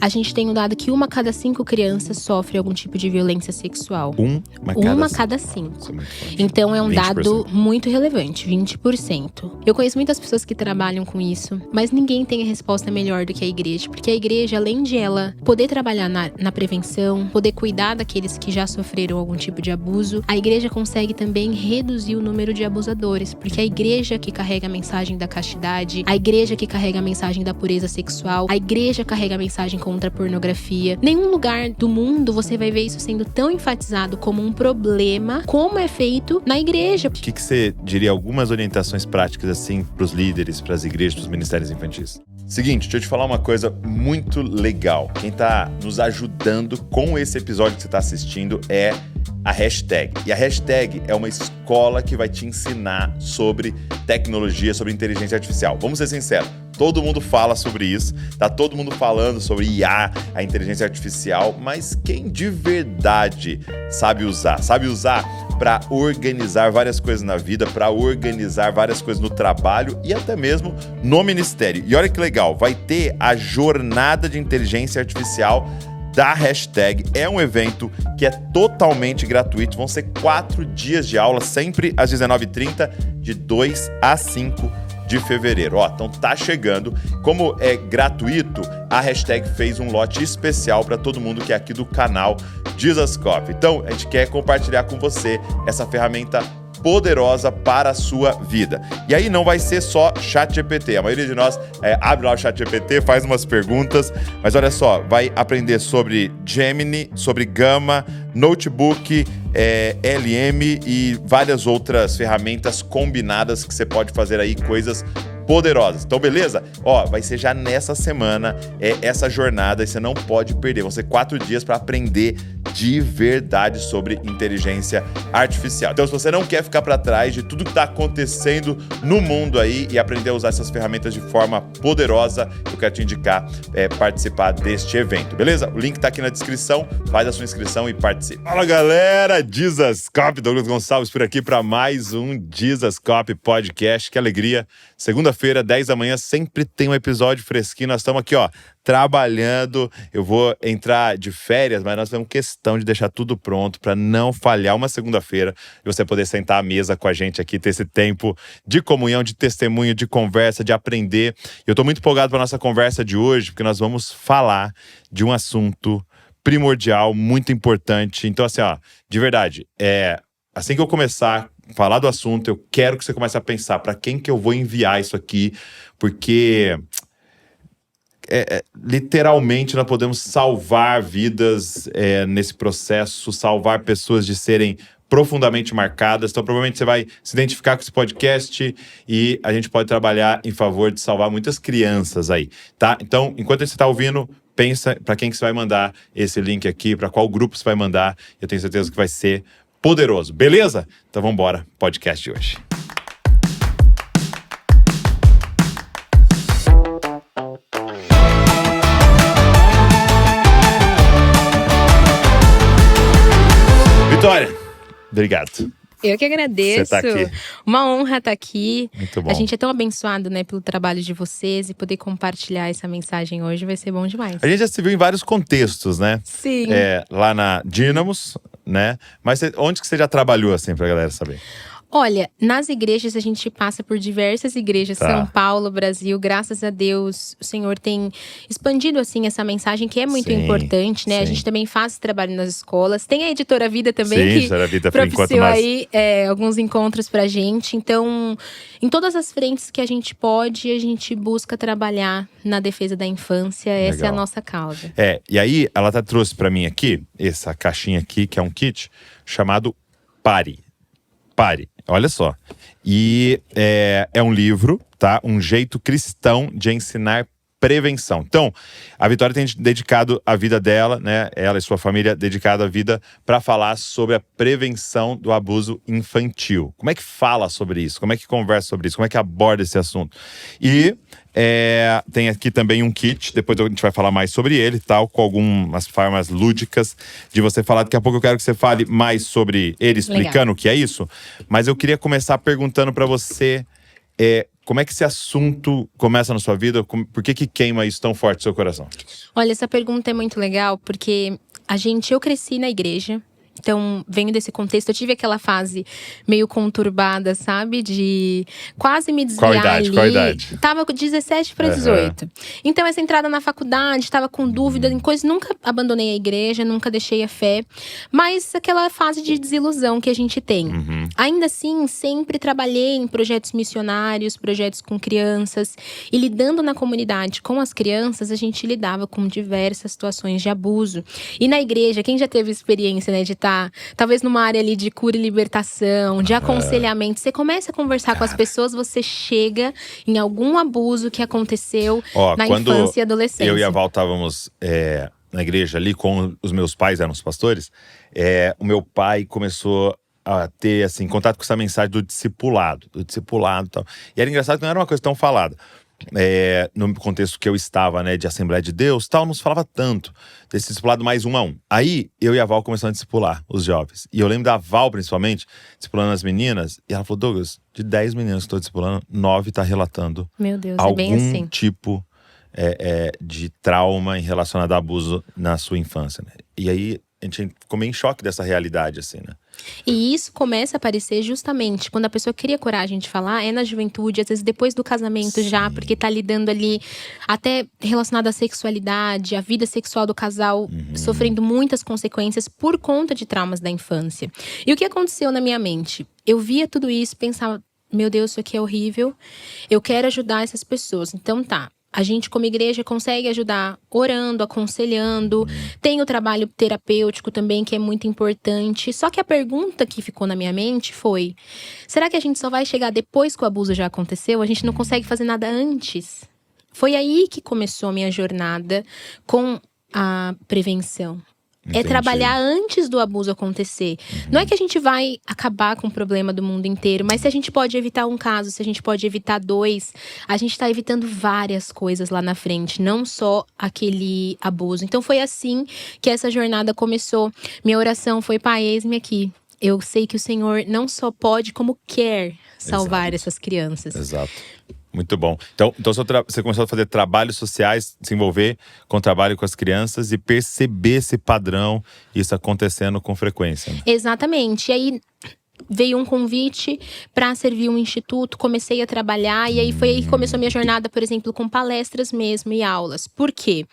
A gente tem um dado que 1 a cada 5 crianças sofre algum tipo de violência sexual. Uma a cada 5. Então é um 20%. Dado muito relevante, 20%. Eu conheço muitas pessoas que trabalham com isso, mas ninguém tem a resposta melhor do que a igreja. Porque a igreja, além de ela poder trabalhar na prevenção, poder cuidar daqueles que já sofreram algum tipo de abuso, a igreja consegue também reduzir o número de abusadores. Porque a igreja que carrega a mensagem da castidade, a igreja que carrega a mensagem da pureza sexual, a igreja carrega a mensagem contra a pornografia. Nenhum lugar do mundo você vai ver isso sendo tão enfatizado como um problema, como é feito na igreja. O que você diria, algumas orientações práticas assim pros líderes, pras igrejas, pros ministérios infantis? Seguinte, deixa eu te falar uma coisa muito legal. Quem tá nos ajudando com esse episódio que você tá assistindo é a hashtag. E a hashtag é uma escola que vai te ensinar sobre tecnologia, sobre inteligência artificial. Vamos ser sinceros, todo mundo fala sobre isso, tá todo mundo falando sobre IA, a inteligência artificial, mas quem de verdade sabe usar? Sabe usar para organizar várias coisas na vida, para organizar várias coisas no trabalho e até mesmo no ministério. E olha que legal, vai ter a jornada de inteligência artificial da hashtag. É um evento que é totalmente gratuito. Vão ser 4 dias de aula, sempre às 19h30, de 2 a 5 de fevereiro. Então tá chegando. Como é gratuito, a hashtag fez um lote especial para todo mundo que é aqui do canal Jesuscop. Então, a gente quer compartilhar com você essa ferramenta poderosa para a sua vida. E aí não vai ser só ChatGPT. A maioria de nós abre lá o ChatGPT, faz umas perguntas, mas olha só, vai aprender sobre Gemini, sobre Gamma, Notebook, LM e várias outras ferramentas combinadas que você pode fazer aí coisas poderosas. Então, beleza? Vai ser já nessa semana essa jornada e você não pode perder. Vão ser 4 dias para aprender de verdade sobre inteligência artificial. Então, se você não quer ficar para trás de tudo que está acontecendo no mundo aí e aprender a usar essas ferramentas de forma poderosa, eu quero te indicar participar deste evento, beleza? O link tá aqui na descrição, faz a sua inscrição e participe. Fala, galera! Jesuscop, Douglas Gonçalves por aqui para mais um Jesuscop Podcast. Que alegria! Segunda-feira, 10 da manhã, sempre tem um episódio fresquinho. Nós estamos aqui, trabalhando. Eu vou entrar de férias, mas nós temos questão de deixar tudo pronto para não falhar uma segunda-feira e você poder sentar à mesa com a gente aqui, ter esse tempo de comunhão, de testemunho, de conversa, de aprender. Eu estou muito empolgado para nossa conversa de hoje, porque nós vamos falar de um assunto primordial, muito importante. Então, assim, de verdade, assim que eu começar a falar do assunto, eu quero que você comece a pensar para quem que eu vou enviar isso aqui, porque literalmente nós podemos salvar vidas nesse processo, salvar pessoas de serem profundamente marcadas. Então, provavelmente você vai se identificar com esse podcast e a gente pode trabalhar em favor de salvar muitas crianças aí, tá? Então, enquanto você está ouvindo, pensa para quem que você vai mandar esse link aqui, para qual grupo você vai mandar. Eu tenho certeza que vai ser poderoso, beleza? Então vamos embora, podcast de hoje. Vitória, obrigado. Eu que agradeço. Você tá aqui. Uma honra estar aqui. Muito bom. A gente é tão abençoado, pelo trabalho de vocês e poder compartilhar essa mensagem hoje vai ser bom demais. A gente já se viu em vários contextos, né? Sim. Lá na Dynamos, né? Mas onde que você já trabalhou, assim, pra galera saber? Olha, nas igrejas a gente passa por diversas igrejas, São Paulo, Brasil. Graças a Deus, o Senhor tem expandido, assim, essa mensagem que é muito importante, né? Sim. A gente também faz esse trabalho nas escolas. Tem a Editora Vida também, que propiciou aí alguns encontros pra gente. Então, em todas as frentes que a gente pode, a gente busca trabalhar na defesa da infância. Legal. Essa é a nossa causa. E aí, ela trouxe pra mim aqui, essa caixinha aqui, que é um kit, chamado Pare. Olha só. E é um livro, tá? Um jeito cristão de ensinar prevenção. Então, a Vitória tem dedicado a vida dela, né? Ela e sua família dedicado a vida para falar sobre a prevenção do abuso infantil. Como é que fala sobre isso? Como é que conversa sobre isso? Como é que aborda esse assunto? E tem aqui também um kit, depois a gente vai falar mais sobre ele, tal, com algumas formas lúdicas de você falar. Daqui a pouco eu quero que você fale mais sobre ele, explicando o que é isso. Mas eu queria começar perguntando para você como é que esse assunto começa na sua vida? Por que queima isso tão forte no seu coração? Olha, essa pergunta é muito legal, porque eu cresci na igreja. Então, venho desse contexto, eu tive aquela fase meio conturbada, sabe? De quase me desviar ali. Qual idade? Tava com 17 para 18. Então, essa entrada na faculdade, tava com dúvida em coisas. Nunca abandonei a igreja, nunca deixei a fé. Mas aquela fase de desilusão que a gente tem. Ainda assim, sempre trabalhei em projetos missionários, projetos com crianças. E lidando na comunidade com as crianças, a gente lidava com diversas situações de abuso. E na igreja, quem já teve experiência, né, de estar talvez numa área ali de cura e libertação, de aconselhamento, você começa a conversar com as pessoas, você chega em algum abuso que aconteceu na infância e adolescência. Eu e a Val estávamos na igreja ali com os meus pais, eram os pastores, o meu pai começou a ter, assim, contato com essa mensagem do discipulado e tal. E era engraçado que não era uma coisa tão falada. No contexto que eu estava, né, de Assembleia de Deus, tal, não se falava tanto desse discipulado mais 1 a 1. Aí, eu e a Val começamos a discipular os jovens. E eu lembro da Val, principalmente, discipulando as meninas. E ela falou, Douglas, de 10 meninas que estou discipulando, 9 tá relatando Meu Deus, algum é bem assim. tipo de trauma relacionado a abuso na sua infância, né? E aí, a gente ficou meio em choque dessa realidade, assim, né? E isso começa a aparecer justamente quando a pessoa cria coragem de falar, na juventude, às vezes depois do casamento já, porque tá lidando ali até relacionado à sexualidade, à vida sexual do casal, sofrendo muitas consequências por conta de traumas da infância. E o que aconteceu na minha mente? Eu via tudo isso, pensava, meu Deus, isso aqui é horrível, eu quero ajudar essas pessoas. Então tá. A gente, como igreja, consegue ajudar orando, aconselhando. Tem o trabalho terapêutico também, que é muito importante. Só que a pergunta que ficou na minha mente foi: será que a gente só vai chegar depois que o abuso já aconteceu? A gente não consegue fazer nada antes? Foi aí que começou a minha jornada com a prevenção. Entendi. É trabalhar antes do abuso acontecer. Não é que a gente vai acabar com o problema do mundo inteiro, mas se a gente pode evitar um caso, se a gente pode evitar 2, a gente tá evitando várias coisas lá na frente, não só aquele abuso. Então foi assim que essa jornada começou. Minha oração foi: Pai, eis-me aqui. Eu sei que o Senhor não só pode, como quer salvar essas crianças. Exato. Muito bom. Então você começou a fazer trabalhos sociais, se envolver com trabalho com as crianças e perceber esse padrão, isso acontecendo com frequência, né? Exatamente. E aí veio um convite para servir um instituto, comecei a trabalhar. E aí foi aí que começou a minha jornada, por exemplo, com palestras mesmo e aulas. Por quê?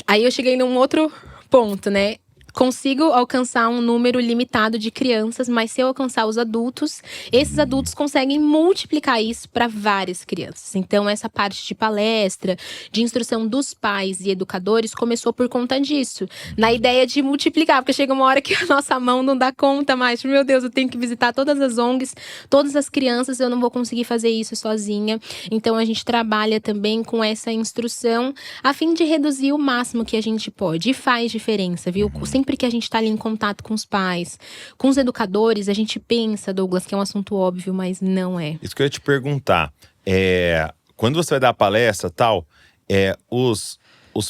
Aí eu cheguei num outro ponto, né? Consigo alcançar um número limitado de crianças, mas se eu alcançar os adultos, esses adultos conseguem multiplicar isso para várias crianças. Então, essa parte de palestra, de instrução dos pais e educadores, começou por conta disso. Na ideia de multiplicar, porque chega uma hora que a nossa mão não dá conta mais. Meu Deus, eu tenho que visitar todas as ONGs, todas as crianças, eu não vou conseguir fazer isso sozinha. Então, a gente trabalha também com essa instrução, a fim de reduzir o máximo que a gente pode. E faz diferença, viu? Sempre que a gente tá ali em contato com os pais, com os educadores, a gente pensa, Douglas, que é um assunto óbvio, mas não é. Isso que eu ia te perguntar. Quando você vai dar a palestra, tal, os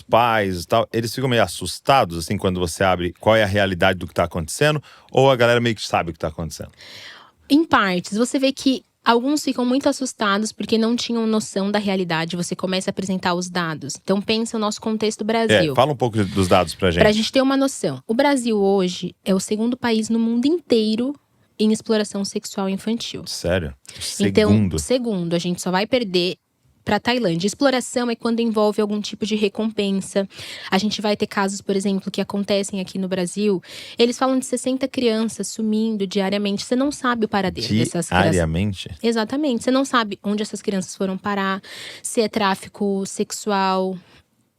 pais, tal, eles ficam meio assustados, assim, quando você abre qual é a realidade do que tá acontecendo? Ou a galera meio que sabe o que tá acontecendo? Em partes, você vê que alguns ficam muito assustados porque não tinham noção da realidade. Você começa a apresentar os dados. Então pensa o nosso contexto Brasil. Fala um pouco dos dados pra gente. Pra gente ter uma noção. O Brasil hoje é o 2º país no mundo inteiro em exploração sexual infantil. Sério? Então, segundo, a gente só vai perder para Tailândia. Exploração é quando envolve algum tipo de recompensa. A gente vai ter casos, por exemplo, que acontecem aqui no Brasil. Eles falam de 60 crianças sumindo diariamente. Você não sabe o paradeiro dessas crianças. Diariamente? Exatamente. Você não sabe onde essas crianças foram parar, se é tráfico sexual,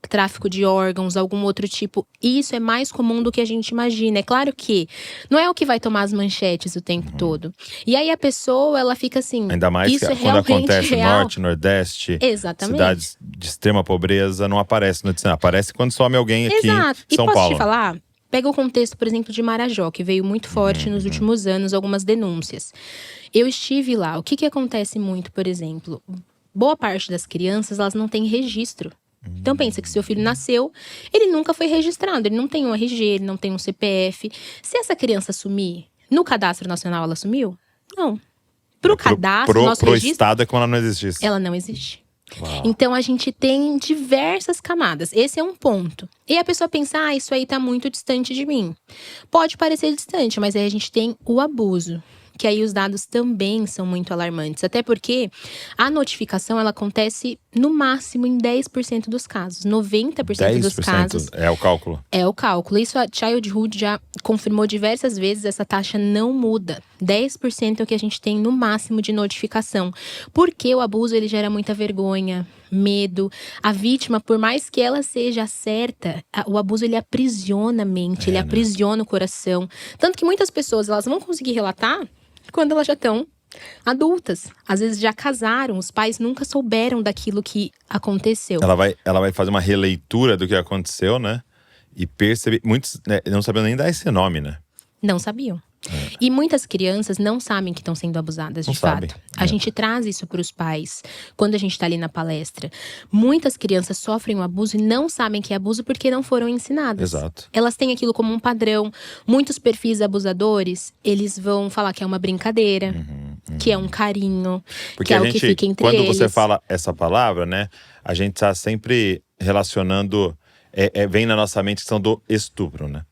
tráfico de órgãos, algum outro tipo. Isso é mais comum do que a gente imagina. É claro que não é o que vai tomar as manchetes o tempo todo. E aí a pessoa, ela fica assim… Ainda mais isso que é quando acontece real. Norte, Nordeste, Exatamente. cidades de extrema pobreza, não aparece no noticiário. Aparece quando some alguém aqui em São Paulo. E posso te falar… Pega o contexto, por exemplo, de Marajó, que veio muito forte nos últimos anos, algumas denúncias. Eu estive lá. O que acontece muito, por exemplo? Boa parte das crianças, elas não têm registro. Então pensa que seu filho nasceu, ele nunca foi registrado, ele não tem um RG, ele não tem um CPF. Se essa criança sumir, no cadastro nacional ela sumiu? Não. Pro cadastro, nosso pro registro… Estado é como ela não existisse. Ela não existe. Uau. Então, a gente tem diversas camadas. Esse é um ponto. E a pessoa pensa, isso aí tá muito distante de mim. Pode parecer distante, mas aí a gente tem o abuso. Que aí os dados também são muito alarmantes. Até porque a notificação, ela acontece no máximo em 10% dos casos. 90% dos casos… é o cálculo. É o cálculo. Isso a Childhood já confirmou diversas vezes, essa taxa não muda. 10% é o que a gente tem no máximo de notificação. Porque o abuso, ele gera muita vergonha, medo. A vítima, por mais que ela seja certa, o abuso, ele aprisiona a mente, ele aprisiona o coração. Tanto que muitas pessoas, elas vão conseguir relatar quando elas já estão adultas. Às vezes já casaram, os pais nunca souberam daquilo que aconteceu. Ela vai fazer uma releitura do que aconteceu, né? E perceber… Muitos não sabiam nem dar esse nome, né? Não sabiam. E muitas crianças não sabem que estão sendo abusadas, de fato. A gente traz isso para os pais quando a gente está ali na palestra. Muitas crianças sofrem um abuso e não sabem que é abuso porque não foram ensinadas. Exato. Elas têm aquilo como um padrão. Muitos perfis abusadores, eles vão falar que é uma brincadeira, que é um carinho, porque que é o que fica entre eles. Quando você fala essa palavra, né? A gente está sempre relacionando… vem na nossa mente a questão do estupro, né?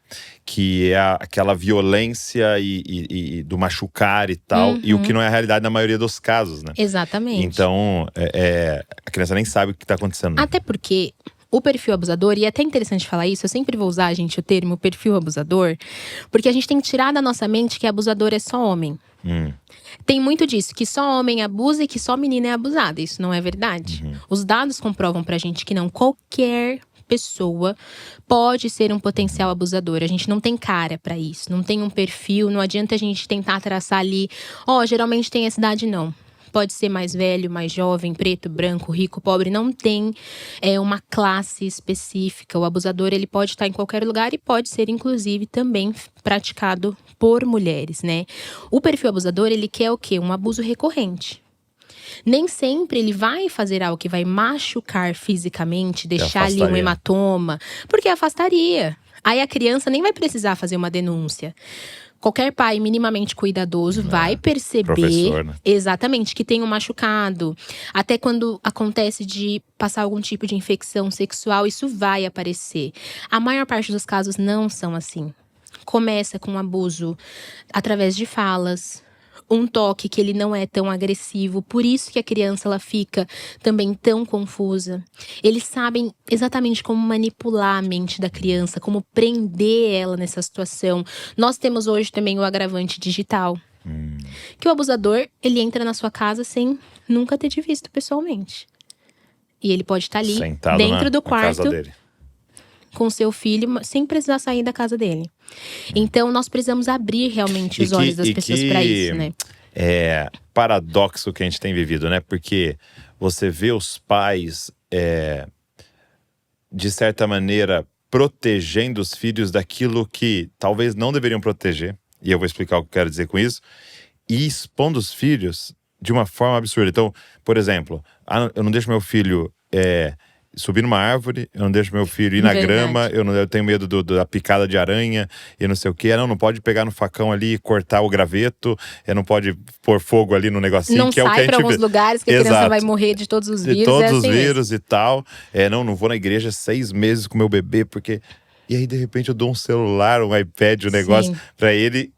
Que é aquela violência e do machucar e tal. E o que não é a realidade na maioria dos casos, né? Exatamente. Então, a criança nem sabe o que está acontecendo. Até porque o perfil abusador, e é até interessante falar isso, eu sempre vou usar, gente, o termo perfil abusador, porque a gente tem que tirar da nossa mente que abusador é só homem. Tem muito disso, que só homem abusa e que só menina é abusada. Isso não é verdade. Os dados comprovam pra gente que não, qualquer pessoa pode ser um potencial abusador. A gente não tem cara pra isso, não tem um perfil, não adianta a gente tentar traçar ali, geralmente tem essa idade, não. Pode ser mais velho, mais jovem, preto, branco, rico, pobre, não tem uma classe específica. O abusador, ele pode estar em qualquer lugar e pode ser, inclusive, também praticado por mulheres, né? O perfil abusador, ele quer o quê? Um abuso recorrente. Nem sempre ele vai fazer algo que vai machucar fisicamente, deixar ali um hematoma, porque afastaria. Aí a criança nem vai precisar fazer uma denúncia. Qualquer pai minimamente cuidadoso vai perceber, né? Exatamente, que tem um machucado. Até quando acontece de passar algum tipo de infecção sexual, isso vai aparecer. A maior parte dos casos não são assim. Começa com abuso através de falas, um toque que ele não é tão agressivo, por isso que a criança ela fica também tão confusa. Eles sabem exatamente como manipular a mente da criança, como prender ela nessa situação. Nós temos hoje também o agravante digital. Que o abusador, ele entra na sua casa sem nunca ter te visto pessoalmente. E ele pode estar ali, sentado dentro do quarto, casa dele, com seu filho, sem precisar sair da casa dele. Então, nós precisamos abrir realmente os olhos das pessoas para isso, né? É paradoxo que a gente tem vivido, né? Porque você vê os pais, de certa maneira, protegendo os filhos daquilo que talvez não deveriam proteger. E eu vou explicar o que eu quero dizer com isso. E expondo os filhos de uma forma absurda. Então, por exemplo, eu não deixo meu filho… subir numa árvore, eu não deixo meu filho ir na grama, eu tenho medo da picada de aranha e não sei o que. Não pode pegar no facão ali e cortar o graveto, não pode pôr fogo ali no negocinho. Não que é o que a gente sai pra alguns lugares que a criança vai morrer de todos os vírus. De todos os vírus e tal. Não vou na igreja 6 meses com meu bebê, porque… E aí, de repente, eu dou um celular, um iPad, um negócio pra ele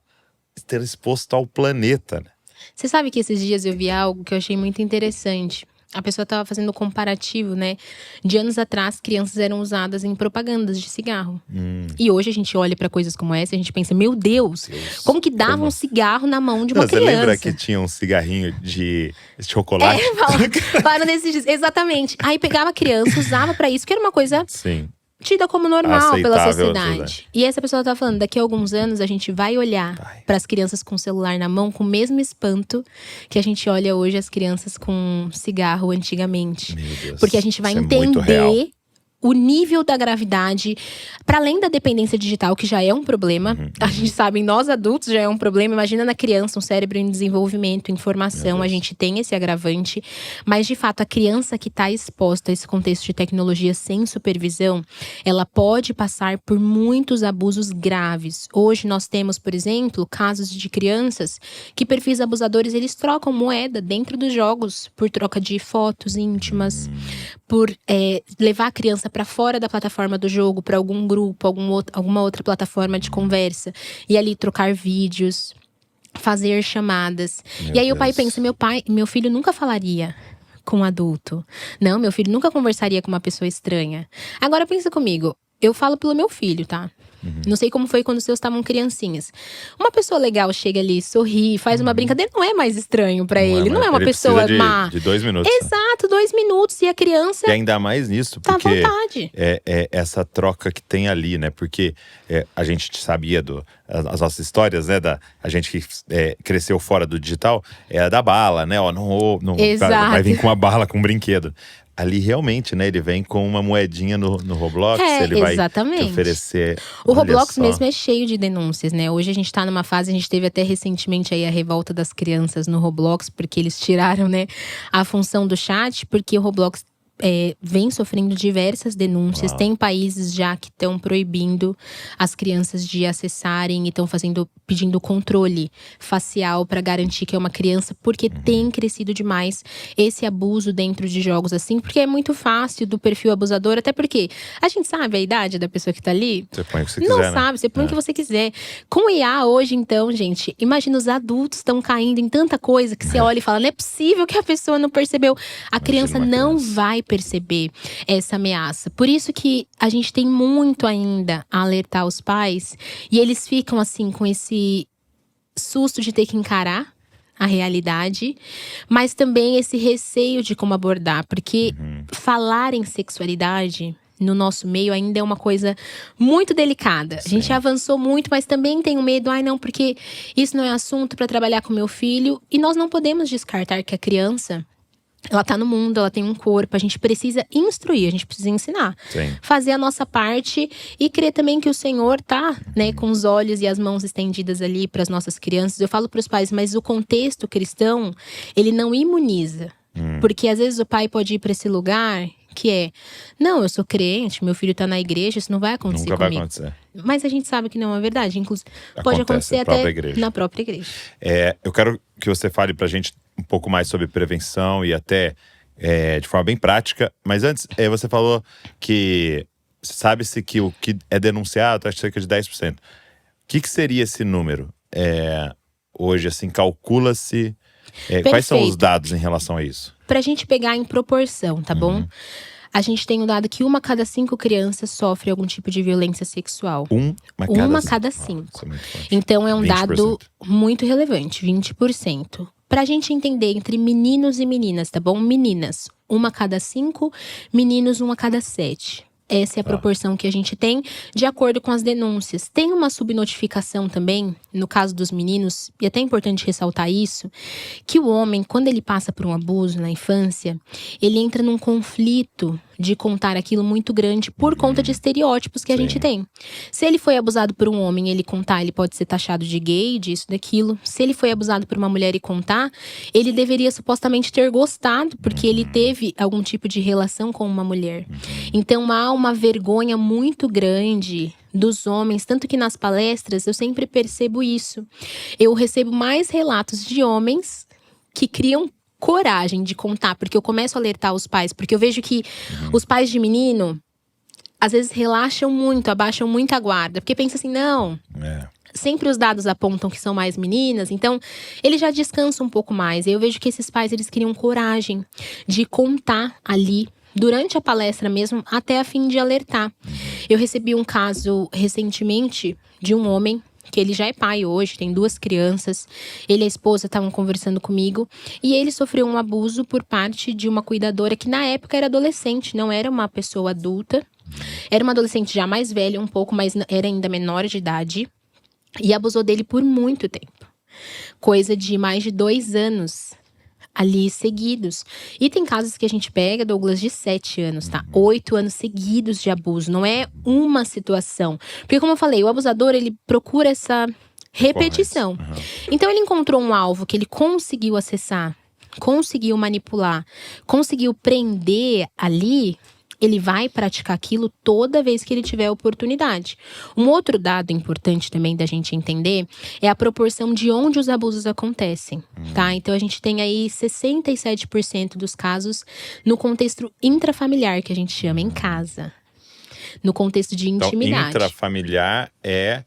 ter exposto ao planeta, né? Você sabe que esses dias eu vi algo que eu achei muito interessante. A pessoa estava fazendo um comparativo, né? De anos atrás, crianças eram usadas em propagandas de cigarro. E hoje a gente olha para coisas como essa e a gente pensa, meu Deus, como que dava um cigarro na mão de uma criança? Você lembra que tinha um cigarrinho de chocolate? Para nesses dias. Exatamente. Aí pegava a criança, usava para isso, que era uma coisa… tida como normal pela sociedade. E essa pessoa tá falando, daqui a alguns anos a gente vai olhar para as crianças com o celular na mão com o mesmo espanto que a gente olha hoje as crianças com cigarro antigamente. Meu Deus, porque a gente vai entender o nível da gravidade, para além da dependência digital, que já é um problema. A gente sabe, nós adultos já é um problema. Imagina na criança, um cérebro em desenvolvimento, em formação, a gente tem esse agravante. Mas, de fato, a criança que está exposta a esse contexto de tecnologia sem supervisão, ela pode passar por muitos abusos graves. Hoje nós temos, por exemplo, casos de crianças que perfis abusadores, eles trocam moeda dentro dos jogos por troca de fotos íntimas, por levar a criança para fora da plataforma do jogo, para algum grupo, alguma outra plataforma de conversa, e ali trocar vídeos, fazer chamadas. E aí o pai pensa, meu filho nunca falaria com um adulto. Não, meu filho nunca conversaria com uma pessoa estranha. Agora pensa comigo, eu falo pelo meu filho, tá? Não sei como foi quando os seus estavam criancinhas. Uma pessoa legal chega ali, sorri, faz uma brincadeira, não é mais estranho pra ele. Não é uma pessoa má. De 2 minutos. Exato, 2 minutos. E a criança… E ainda mais nisso, porque tá à vontade. É essa troca que tem ali, né? Porque a gente sabia as nossas histórias, né? A gente que cresceu fora do digital, é a da bala, né? Ó, não vai vir com uma bala, com um brinquedo. Ali realmente, né? Ele vem com uma moedinha no Roblox, ele vai te oferecer… O Roblox mesmo é cheio de denúncias, né? Hoje a gente tá numa fase, a gente teve até recentemente aí a revolta das crianças no Roblox, porque eles tiraram, né, a função do chat, porque o Roblox vem sofrendo diversas denúncias. Tem países já que estão proibindo as crianças de acessarem e estão pedindo controle facial para garantir que é uma criança, porque tem crescido demais esse abuso dentro de jogos assim, porque é muito fácil do perfil abusador, até porque a gente sabe a idade da pessoa que tá ali. Você põe o que você quiser, não sabe, você põe o que você quiser. Com IA hoje, então, gente, imagina, os adultos estão caindo em tanta coisa que você olha e fala, não é possível que a pessoa não percebeu. A criança não vai perceber essa ameaça. Por isso que a gente tem muito ainda a alertar os pais, e eles ficam assim com esse susto de ter que encarar a realidade, mas também esse receio de como abordar, porque falar em sexualidade no nosso meio ainda é uma coisa muito delicada. A gente avançou muito, mas também tem um medo, não, porque isso não é assunto para trabalhar com meu filho. E nós não podemos descartar que a criança, ela tá no mundo, ela tem um corpo, a gente precisa instruir, a gente precisa ensinar. Fazer a nossa parte e crer também que o Senhor tá, né, com os olhos e as mãos estendidas ali para as nossas crianças. Eu falo para os pais, mas o contexto cristão, ele não imuniza. Porque às vezes o pai pode ir para esse lugar que não, eu sou crente, meu filho tá na igreja, isso não vai acontecer comigo. Vai acontecer. Mas a gente sabe que não é verdade. Inclusive, pode acontecer até na própria igreja. Eu quero que você fale pra gente um pouco mais sobre prevenção e até de forma bem prática. Mas antes, você falou que sabe-se que o que é denunciado é cerca de 10%. O que seria esse número? Hoje, assim, calcula-se… quais são os dados em relação a isso? Pra gente pegar em proporção, tá bom? A gente tem um dado que 1 a cada 5 crianças sofre algum tipo de violência sexual. Uma cada 5. Então é um 20%. Dado muito relevante, 20%. Pra gente entender entre meninos e meninas, tá bom? Meninas, 1 a cada 5, meninos 1 a cada 7. Essa é a proporção que a gente tem, de acordo com as denúncias. Tem uma subnotificação também, no caso dos meninos, e é até importante ressaltar isso, que o homem, quando ele passa por um abuso na infância, ele entra num conflito de contar aquilo muito grande por conta de estereótipos que a gente tem. Se ele foi abusado por um homem, ele contar, ele pode ser taxado de gay, disso, daquilo. Se ele foi abusado por uma mulher e contar, ele deveria supostamente ter gostado, porque ele teve algum tipo de relação com uma mulher. Então há uma vergonha muito grande dos homens, tanto que nas palestras eu sempre percebo isso. Eu recebo mais relatos de homens que criam coragem de contar, porque eu começo a alertar os pais, porque eu vejo que os pais de menino às vezes relaxam muito, abaixam muito a guarda, porque pensa assim, não, sempre os dados apontam que são mais meninas, então eles já descansam um pouco mais. E eu vejo que esses pais, eles criam coragem de contar ali durante a palestra mesmo, até a fim de alertar. Eu recebi um caso recentemente de um homem que ele já é pai hoje, tem 2 crianças. Ele e a esposa estavam conversando comigo. E ele sofreu um abuso por parte de uma cuidadora que na época era adolescente, não era uma pessoa adulta. Era uma adolescente já mais velha um pouco, mas era ainda menor de idade. E abusou dele por muito tempo. Coisa de mais de 2 anos. ali seguidos. E tem casos que a gente pega, Douglas, de 7 anos, tá? 8 anos seguidos de abuso. Não é uma situação. Porque como eu falei, o abusador, ele procura essa repetição. Então ele encontrou um alvo que ele conseguiu acessar, conseguiu manipular, conseguiu prender ali. Ele vai praticar aquilo toda vez que ele tiver oportunidade. Um outro dado importante também da gente entender é a proporção de onde os abusos acontecem, tá? Então a gente tem aí 67% dos casos no contexto intrafamiliar, que a gente chama em casa. No contexto de intimidade. Então, intrafamiliar é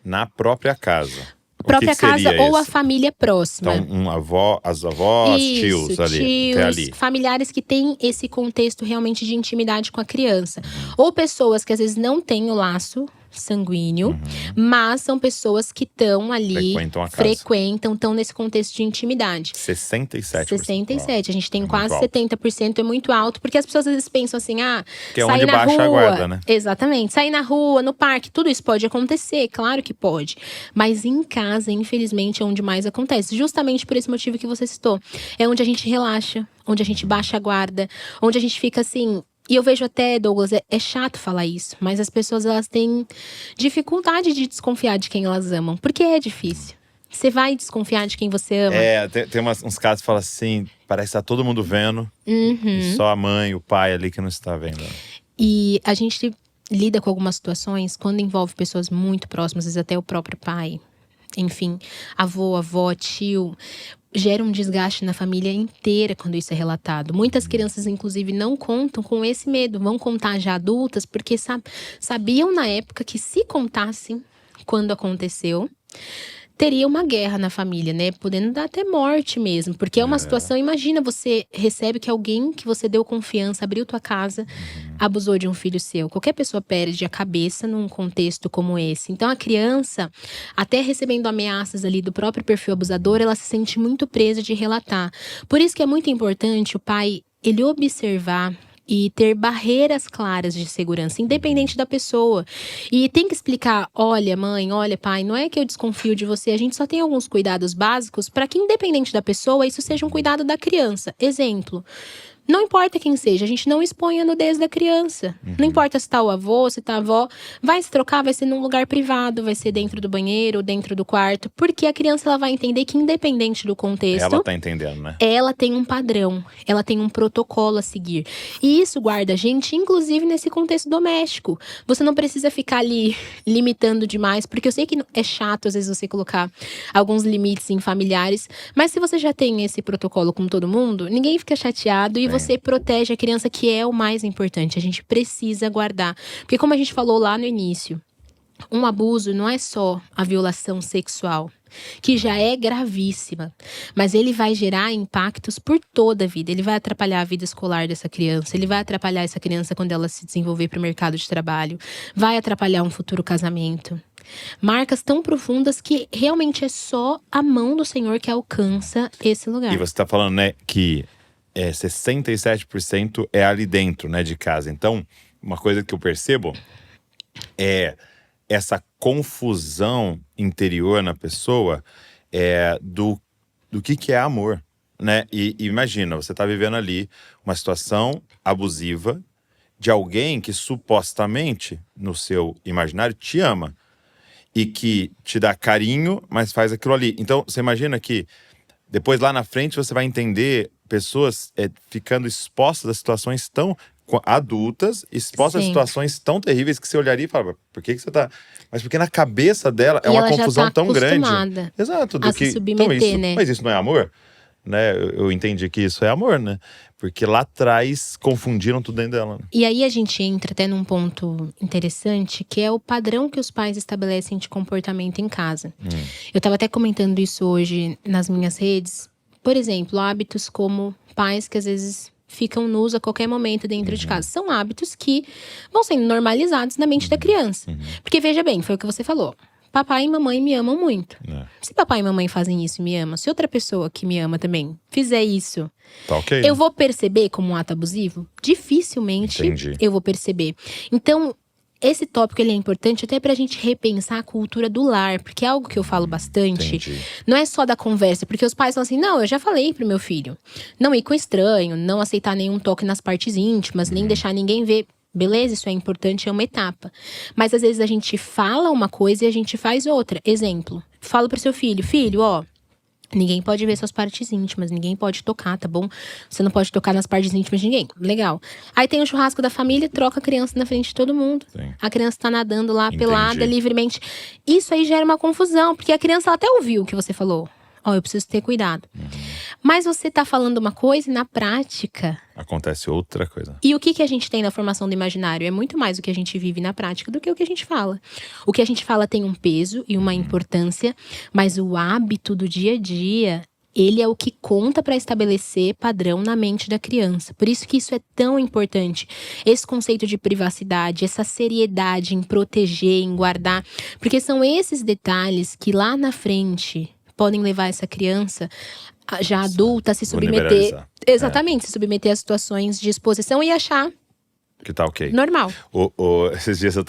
na própria casa. Própria casa ou a família próxima. Então, as avós, tios ali, até ali. Familiares que têm esse contexto realmente de intimidade com a criança. Ou pessoas que às vezes não têm o laço sanguíneo, mas são pessoas que estão ali, estão nesse contexto de intimidade. 67%. 67%. A gente tem quase 70%, é muito alto, porque as pessoas às vezes pensam assim, que é sair onde na baixa rua, a guarda, né? Exatamente, sair na rua, no parque, tudo isso pode acontecer, claro que pode. Mas em casa, infelizmente, é onde mais acontece. Justamente por esse motivo que você citou. É onde a gente relaxa, onde a gente baixa a guarda, onde a gente fica assim. E eu vejo até, Douglas, é chato falar isso, mas as pessoas, elas têm dificuldade de desconfiar de quem elas amam. Porque é difícil. Você vai desconfiar de quem você ama? Tem uns casos que falam assim, parece que tá todo mundo vendo, e só a mãe, o pai ali que não está vendo. E a gente lida com algumas situações quando envolve pessoas muito próximas, às vezes até o próprio pai. Enfim, avô, avó, tio. Gera um desgaste na família inteira quando isso é relatado. Muitas crianças, inclusive, não contam com esse medo. Vão contar já adultas, porque sabiam na época que se contassem quando aconteceu, teria uma guerra na família, né? Podendo dar até morte mesmo. Porque é uma situação, imagina, você recebe que alguém que você deu confiança, abriu tua casa, abusou de um filho seu. Qualquer pessoa perde a cabeça num contexto como esse. Então a criança, até recebendo ameaças ali do próprio perfil abusador, ela se sente muito presa de relatar. Por isso que é muito importante o pai, ele observar e ter barreiras claras de segurança, independente da pessoa. E tem que explicar, olha mãe, olha pai, não é que eu desconfio de você, a gente só tem alguns cuidados básicos para que, independente da pessoa, isso seja um cuidado da criança. Exemplo, não importa quem seja, a gente não expõe a nudez da criança. Não importa se tá o avô, se tá a avó. Vai se trocar, vai ser num lugar privado, vai ser dentro do banheiro, dentro do quarto. Porque a criança, ela vai entender que, independente do contexto… Ela tá entendendo, né? Ela tem um padrão, ela tem um protocolo a seguir. E isso guarda a gente, inclusive, nesse contexto doméstico. Você não precisa ficar ali limitando demais, porque eu sei que é chato, às vezes, você colocar alguns limites em familiares. Mas se você já tem esse protocolo com todo mundo, ninguém fica chateado e você protege a criança, que é o mais importante. A gente precisa guardar. Porque como a gente falou lá no início, um abuso não é só a violação sexual, que já é gravíssima, mas ele vai gerar impactos por toda a vida. Ele vai atrapalhar a vida escolar dessa criança, ele vai atrapalhar essa criança quando ela se desenvolver para o mercado de trabalho, vai atrapalhar um futuro casamento. Marcas tão profundas que realmente é só a mão do Senhor que alcança esse lugar. E você está falando, né, que 67% é ali dentro, né, de casa. Então, uma coisa que eu percebo é essa confusão interior na pessoa do que é amor, né? E imagina, você tá vivendo ali uma situação abusiva de alguém que supostamente, no seu imaginário, te ama. E que te dá carinho, mas faz aquilo ali. Então, você imagina que depois, lá na frente, você vai entender pessoas ficando expostas a situações tão adultas, expostas a situações tão terríveis que você olharia e falava, por que você tá… Mas porque na cabeça dela é uma confusão tão grande. Exato. A se submeter, então, né? Mas isso não é amor? Né? Eu entendi que isso é amor, né? Porque lá atrás confundiram tudo dentro dela. Né? E aí a gente entra até num ponto interessante, que é o padrão que os pais estabelecem de comportamento em casa. Eu tava até comentando isso hoje nas minhas redes. Por exemplo, hábitos como pais que às vezes ficam nus a qualquer momento dentro de casa. São hábitos que vão sendo normalizados na mente da criança. Porque veja bem, foi o que você falou. Papai e mamãe me amam muito. Se papai e mamãe fazem isso e me amam, se outra pessoa que me ama também fizer isso, tá ok. Eu vou perceber como um ato abusivo? Dificilmente eu vou perceber. Então, esse tópico ele é importante até pra gente repensar a cultura do lar. Porque é algo que eu falo bastante. Entendi. Não é só da conversa. Porque os pais falam assim, não, eu já falei pro meu filho. Não ir com estranho, não aceitar nenhum toque nas partes íntimas, nem deixar ninguém ver. Beleza, isso é importante, é uma etapa. Mas às vezes a gente fala uma coisa e a gente faz outra. Exemplo, fala pro seu filho, ó… Ninguém pode ver suas partes íntimas, ninguém pode tocar, tá bom? Você não pode tocar nas partes íntimas de ninguém. Legal. Aí tem o churrasco da família, troca a criança na frente de todo mundo. Sim. A criança tá nadando lá, pelada, livremente. Isso aí gera uma confusão, porque a criança ela até ouviu o que você falou. Ó, eu preciso ter cuidado. Mas você tá falando uma coisa e na prática… acontece outra coisa. E o que a gente tem na formação do imaginário? É muito mais o que a gente vive na prática do que o que a gente fala. O que a gente fala tem um peso e uma importância, mas o hábito do dia a dia, ele é o que conta para estabelecer padrão na mente da criança. Por isso que isso é tão importante. Esse conceito de privacidade, essa seriedade em proteger, em guardar. Porque são esses detalhes que lá na frente podem levar essa criança já adulta a se submeter. Exatamente, se submeter a situações de exposição e achar que tá ok. Normal. Esses dias eu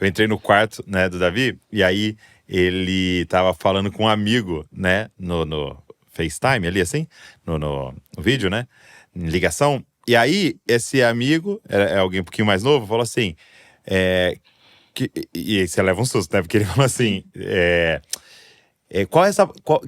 entrei no quarto, né, do Davi, e aí ele tava falando com um amigo, né, no FaceTime ali, assim, no vídeo, né, em ligação. E aí, esse amigo, é alguém um pouquinho mais novo, falou assim, e aí você leva um susto, né, porque ele falou assim,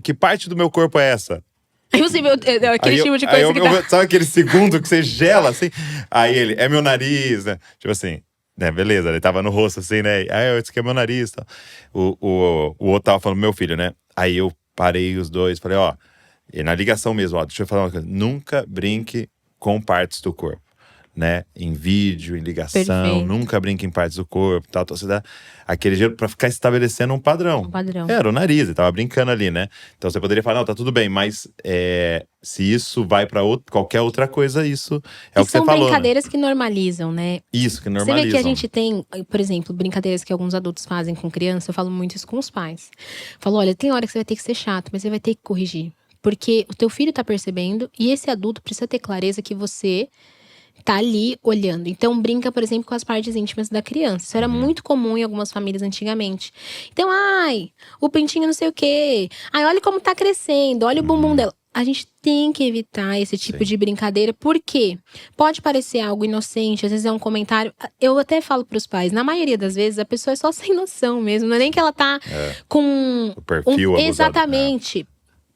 que parte do meu corpo é essa? Aí você viu aquele tipo de coisa que tá… Sabe aquele segundo que você gela, assim? Aí ele, é meu nariz, né? Tipo assim, né, beleza, ele tava no rosto assim, né? Aí isso aqui é meu nariz, tal. O outro tava falando, meu filho, né? Aí eu parei os dois, falei, ó, e na ligação mesmo, ó, deixa eu falar uma coisa. Nunca brinque com partes do corpo, né? Em vídeo, em ligação, Perfeito. Nunca brinque em partes do corpo, tal. Você dá aquele jeito pra ficar estabelecendo um padrão. Era o nariz, ele tava brincando ali, né? Então você poderia falar, não, tá tudo bem, mas se isso vai pra qualquer outra coisa, isso é o que você falou. São brincadeiras que normalizam, né? Isso, que normalizam. Você vê que a gente tem, por exemplo, brincadeiras que alguns adultos fazem com criança, eu falo muito isso com os pais. Falo, olha, tem hora que você vai ter que ser chato, mas você vai ter que corrigir. Porque o teu filho tá percebendo e esse adulto precisa ter clareza que você tá ali olhando. Então brinca, por exemplo, com as partes íntimas da criança. Isso era muito comum em algumas famílias antigamente. Então, o pintinho não sei o quê. Olha como tá crescendo, olha o bumbum dela. A gente tem que evitar esse tipo de brincadeira, porque pode parecer algo inocente, às vezes é um comentário. Eu até falo pros pais, na maioria das vezes a pessoa é só sem noção mesmo, não é nem que ela tá com o perfil abusado. Exatamente.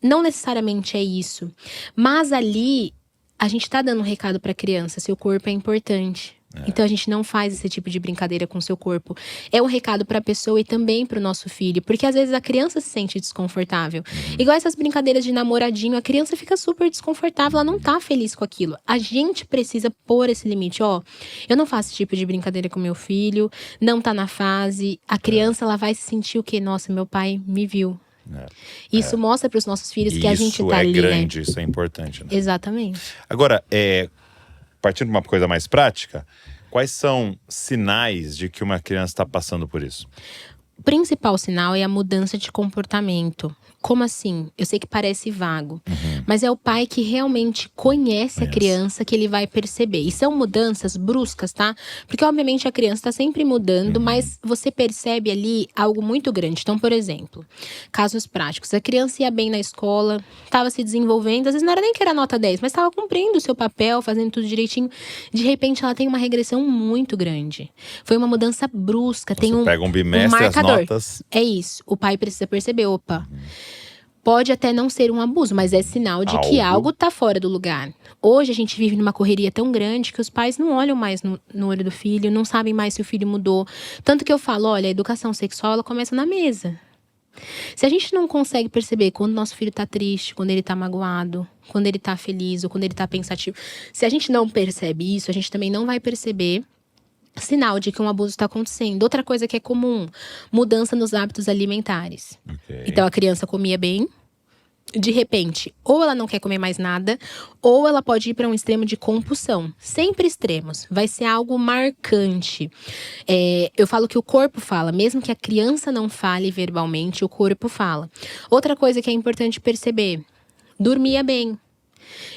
Não necessariamente é isso. Mas ali a gente tá dando um recado pra criança, seu corpo é importante. Então a gente não faz esse tipo de brincadeira com o seu corpo. É um recado pra pessoa e também pro nosso filho. Porque às vezes a criança se sente desconfortável. Igual essas brincadeiras de namoradinho, a criança fica super desconfortável, ela não tá feliz com aquilo. A gente precisa pôr esse limite, eu não faço esse tipo de brincadeira com meu filho, não tá na fase. A criança, ela vai se sentir o quê? Nossa, meu pai me viu. Isso mostra para os nossos filhos que a gente tá ali, Isso é grande, né? Isso é importante, né? Exatamente. Agora, partindo de uma coisa mais prática, quais são sinais de que uma criança está passando por isso? O principal sinal é a mudança de comportamento. Como assim? Eu sei que parece vago, mas é o pai que realmente conhece a criança que ele vai perceber. E são mudanças bruscas, tá? Porque obviamente a criança está sempre mudando, mas você percebe ali algo muito grande. Então, por exemplo, casos práticos. A criança ia bem na escola, estava se desenvolvendo, às vezes não era nem que era nota 10, mas estava cumprindo o seu papel, fazendo tudo direitinho. De repente, ela tem uma regressão muito grande. Foi uma mudança brusca. Você pega um bimestre, as notas… É isso. O pai precisa perceber, opa… Pode até não ser um abuso, mas é sinal de que algo tá fora do lugar. Hoje a gente vive numa correria tão grande que os pais não olham mais no olho do filho, não sabem mais se o filho mudou. Tanto que eu falo, olha, a educação sexual, ela começa na mesa. Se a gente não consegue perceber quando nosso filho tá triste, quando ele tá magoado, quando ele tá feliz ou quando ele tá pensativo. Se a gente não percebe isso, a gente também não vai perceber sinal de que um abuso está acontecendo. Outra coisa que é comum, mudança nos hábitos alimentares. Então a criança comia bem, de repente, ou ela não quer comer mais nada, ou ela pode ir para um extremo de compulsão. Sempre extremos. Vai ser algo marcante. Eu falo que o corpo fala, mesmo que a criança não fale verbalmente, o corpo fala. Outra coisa que é importante perceber, dormia bem.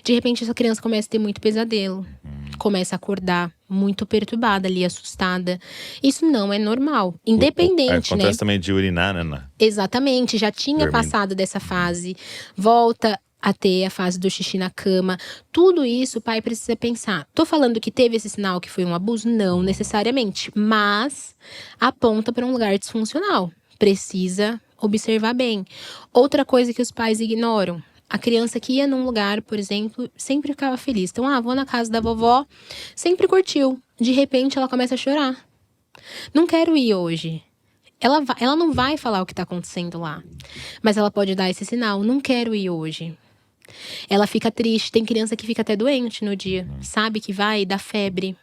De repente, essa criança começa a ter muito pesadelo. Começa a acordar muito perturbada ali, assustada. Isso não é normal, independente, acontece, né? também de urinar, né, Ana? Exatamente, já tinha passado dessa fase, volta a ter a fase do xixi na cama. Tudo isso o pai precisa pensar. Tô falando que teve esse sinal que foi um abuso? Não necessariamente, mas aponta para um lugar disfuncional. Precisa observar bem. Outra coisa que os pais ignoram. A criança que ia num lugar, por exemplo, sempre ficava feliz. Então, vou na casa da vovó, sempre curtiu. De repente, ela começa a chorar. Não quero ir hoje. Ela não vai falar o que está acontecendo lá. Mas ela pode dar esse sinal, não quero ir hoje. Ela fica triste, tem criança que fica até doente no dia. Sabe que vai dar febre.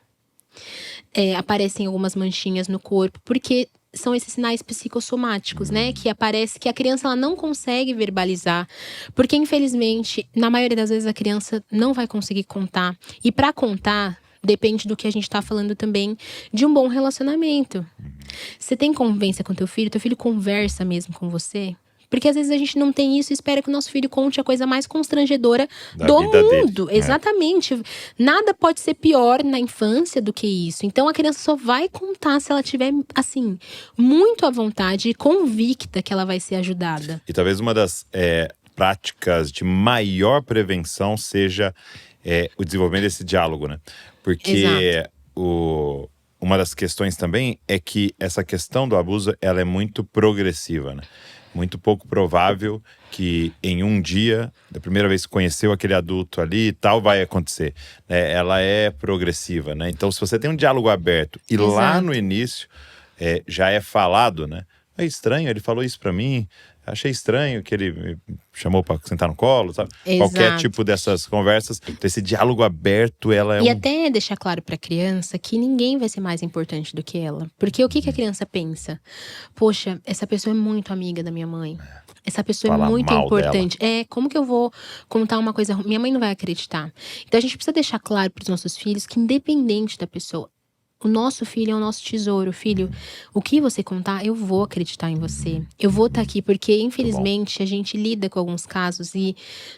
Aparecem algumas manchinhas no corpo, porque são esses sinais psicossomáticos, né? Que aparece que a criança ela não consegue verbalizar. Porque, infelizmente, na maioria das vezes a criança não vai conseguir contar. E para contar, depende do que a gente tá falando também de um bom relacionamento. Você tem convivência com teu filho conversa mesmo com você? Porque às vezes a gente não tem isso e espera que o nosso filho conte a coisa mais constrangedora do mundo. Dele. Exatamente. Nada pode ser pior na infância do que isso. Então a criança só vai contar se ela tiver, assim, muito à vontade e convicta que ela vai ser ajudada. E talvez uma das práticas de maior prevenção seja o desenvolvimento desse diálogo, né? Porque uma das questões também é que essa questão do abuso, ela é muito progressiva, né? Muito pouco provável que em um dia, da primeira vez que conheceu aquele adulto ali e tal, vai acontecer. Ela é progressiva, né? Então, se você tem um diálogo aberto e lá no início já é falado, né? É estranho, ele falou isso pra mim, achei estranho que ele me chamou pra sentar no colo, sabe? Exato. Qualquer tipo dessas conversas. Então, esse diálogo aberto, ela é E até deixar claro pra criança que ninguém vai ser mais importante do que ela. Porque o que a criança pensa? Poxa, essa pessoa é muito amiga da minha mãe. Essa pessoa é muito importante. Como que eu vou contar uma coisa ruim? Minha mãe não vai acreditar. Então, a gente precisa deixar claro pros nossos filhos que independente da pessoa, o nosso filho é o nosso tesouro. Filho, o que você contar, eu vou acreditar em você. Eu vou estar aqui, porque infelizmente a gente lida com alguns casos. E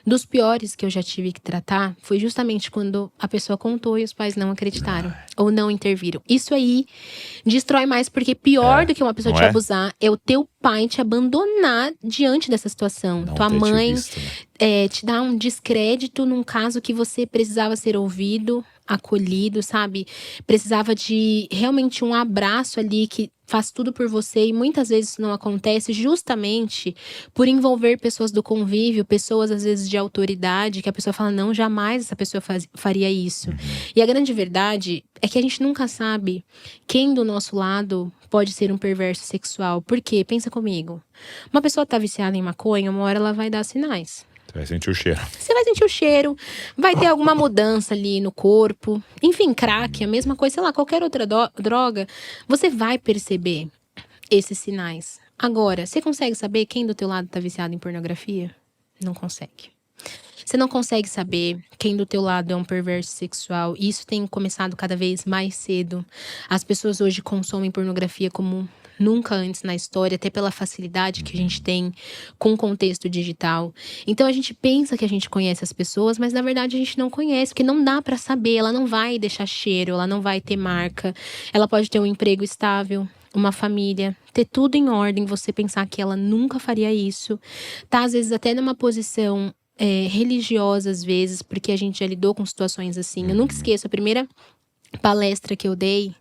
dos piores que eu já tive que tratar, foi justamente quando a pessoa contou e os pais não acreditaram. Ou não interviram. Isso aí destrói mais, porque pior do que uma pessoa te abusar é o teu pai te abandonar diante dessa situação. Tua mãe te dá um descrédito num caso que você precisava ser ouvido, acolhido, sabe? Precisava de realmente um abraço ali que faz tudo por você, e muitas vezes isso não acontece justamente por envolver pessoas do convívio, pessoas às vezes de autoridade, que a pessoa fala, não, jamais essa pessoa faria isso. E a grande verdade é que a gente nunca sabe quem do nosso lado pode ser um perverso sexual. Por quê? Pensa comigo. Uma pessoa tá viciada em maconha, uma hora ela vai dar sinais. Você vai sentir o cheiro. Você vai sentir o cheiro, vai ter alguma mudança ali no corpo. Enfim, crack, a mesma coisa, sei lá, qualquer outra droga. Você vai perceber esses sinais. Agora, você consegue saber quem do teu lado tá viciado em pornografia? Não consegue. Você não consegue saber quem do teu lado é um perverso sexual. E isso tem começado cada vez mais cedo. As pessoas hoje consomem pornografia como nunca antes na história, até pela facilidade que a gente tem com o contexto digital. Então a gente pensa que a gente conhece as pessoas, mas na verdade a gente não conhece, porque não dá pra saber. Ela não vai deixar cheiro, ela não vai ter marca, ela pode ter um emprego estável, uma família, ter tudo em ordem, você pensar que ela nunca faria isso. Tá, às vezes até numa posição religiosa, às vezes, porque a gente já lidou com situações assim. Eu nunca esqueço, a primeira palestra que eu dei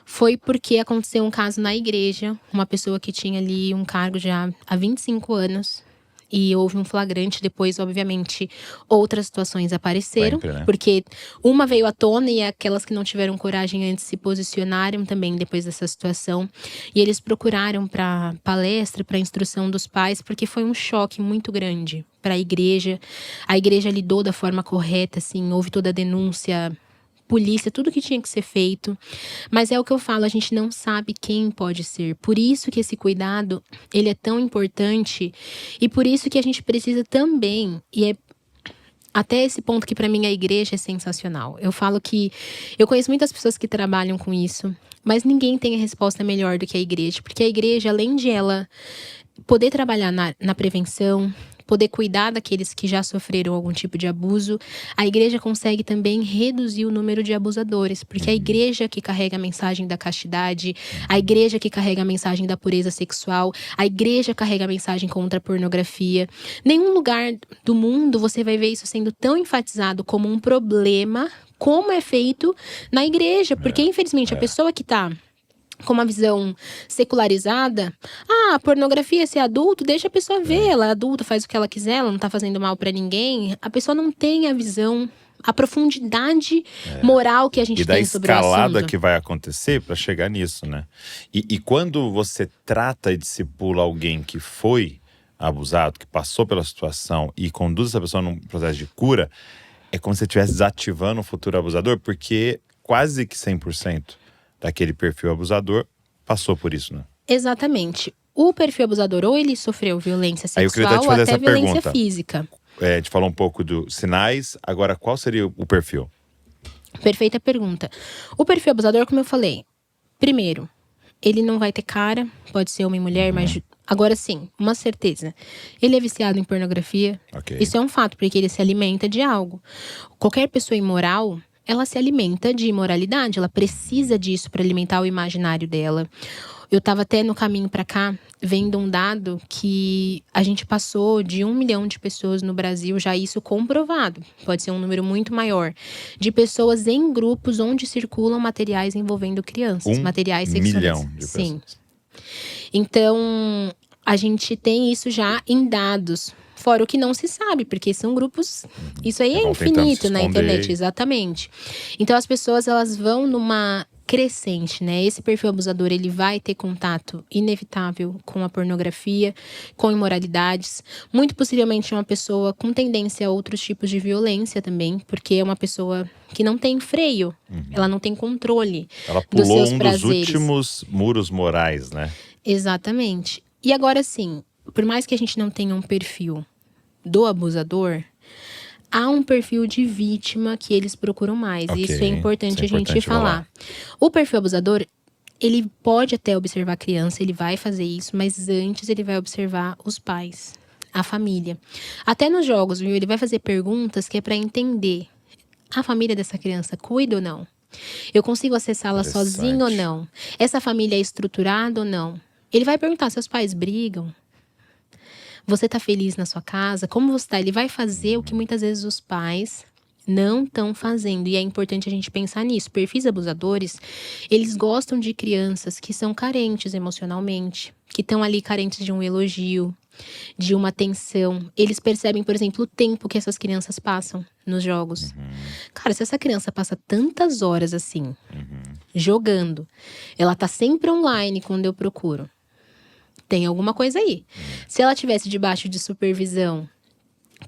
foi porque aconteceu um caso na igreja, uma pessoa que tinha ali um cargo já há 25 anos. E houve um flagrante, depois, obviamente, outras situações apareceram. Sempre, né? Porque uma veio à tona e aquelas que não tiveram coragem antes se posicionaram também depois dessa situação. E eles procuraram para palestra, para instrução dos pais, porque foi um choque muito grande para a igreja. A igreja lidou da forma correta, assim, houve toda a denúncia, polícia, tudo que tinha que ser feito. Mas é o que eu falo, a gente não sabe quem pode ser. Por isso que esse cuidado, ele é tão importante. E por isso que a gente precisa também, e é até esse ponto que pra mim a igreja é sensacional. Eu falo que eu conheço muitas pessoas que trabalham com isso, mas ninguém tem a resposta melhor do que a igreja. Porque a igreja, além de ela poder trabalhar na prevenção, poder cuidar daqueles que já sofreram algum tipo de abuso. A igreja consegue também reduzir o número de abusadores, porque a igreja que carrega a mensagem da castidade, a igreja que carrega a mensagem da pureza sexual, a igreja carrega a mensagem contra a pornografia. Nenhum lugar do mundo você vai ver isso sendo tão enfatizado como um problema, como é feito na igreja. Porque, infelizmente, a pessoa que tá com uma visão secularizada, a pornografia é ser adulto, deixa a pessoa ver, ela é adulta, faz o que ela quiser, ela não tá fazendo mal pra ninguém. A pessoa não tem a visão, a profundidade moral que a gente tem sobre o assunto. E da escalada que vai acontecer pra chegar nisso, né? E quando você trata e discipula alguém que foi abusado, que passou pela situação e conduz essa pessoa num processo de cura, é como se você estivesse desativando o futuro abusador, porque quase que 100% daquele perfil abusador passou por isso, né? Exatamente. O perfil abusador, ou ele sofreu violência sexual ou até violência física. A gente falou um pouco dos sinais, agora qual seria o perfil? Perfeita pergunta. O perfil abusador, como eu falei, primeiro, ele não vai ter cara, pode ser homem e mulher, mas agora sim, uma certeza. Ele é viciado em pornografia. Isso é um fato, porque ele se alimenta de algo. Qualquer pessoa imoral, ela se alimenta de imoralidade, ela precisa disso para alimentar o imaginário dela. Eu tava até no caminho para cá, vendo um dado que a gente passou de 1 milhão de pessoas no Brasil, já isso comprovado, pode ser um número muito maior, de pessoas em grupos onde circulam materiais envolvendo crianças, materiais sexuais. 1 milhão de pessoas. Sim. Então, a gente tem isso já em dados. Fora o que não se sabe, porque são grupos… Isso aí é infinito na internet, exatamente. Então, as pessoas, elas vão numa crescente, né? Esse perfil abusador, ele vai ter contato inevitável com a pornografia, com imoralidades. Muito possivelmente é uma pessoa com tendência a outros tipos de violência também, porque é uma pessoa que não tem freio, ela não tem controle dos seus prazeres. Ela pulou um dos últimos muros morais, né? Exatamente. E agora sim, por mais que a gente não tenha um perfil do abusador, há um perfil de vítima que eles procuram mais. E isso é importante a gente falar. O perfil abusador, ele pode até observar a criança, ele vai fazer isso, mas antes ele vai observar os pais, a família. Até nos jogos, viu? Ele vai fazer perguntas que é para entender. A família dessa criança cuida ou não? Eu consigo acessá-la sozinho ou não? Essa família é estruturada ou não? Ele vai perguntar, seus pais brigam? Você tá feliz na sua casa? Como você tá? Ele vai fazer o que muitas vezes os pais não estão fazendo. E é importante a gente pensar nisso. Perfis abusadores, eles gostam de crianças que são carentes emocionalmente, que estão ali carentes de um elogio, de uma atenção. Eles percebem, por exemplo, o tempo que essas crianças passam nos jogos. Cara, se essa criança passa tantas horas assim, jogando, ela tá sempre online quando eu procuro. Tem alguma coisa aí. Se ela tivesse debaixo de supervisão,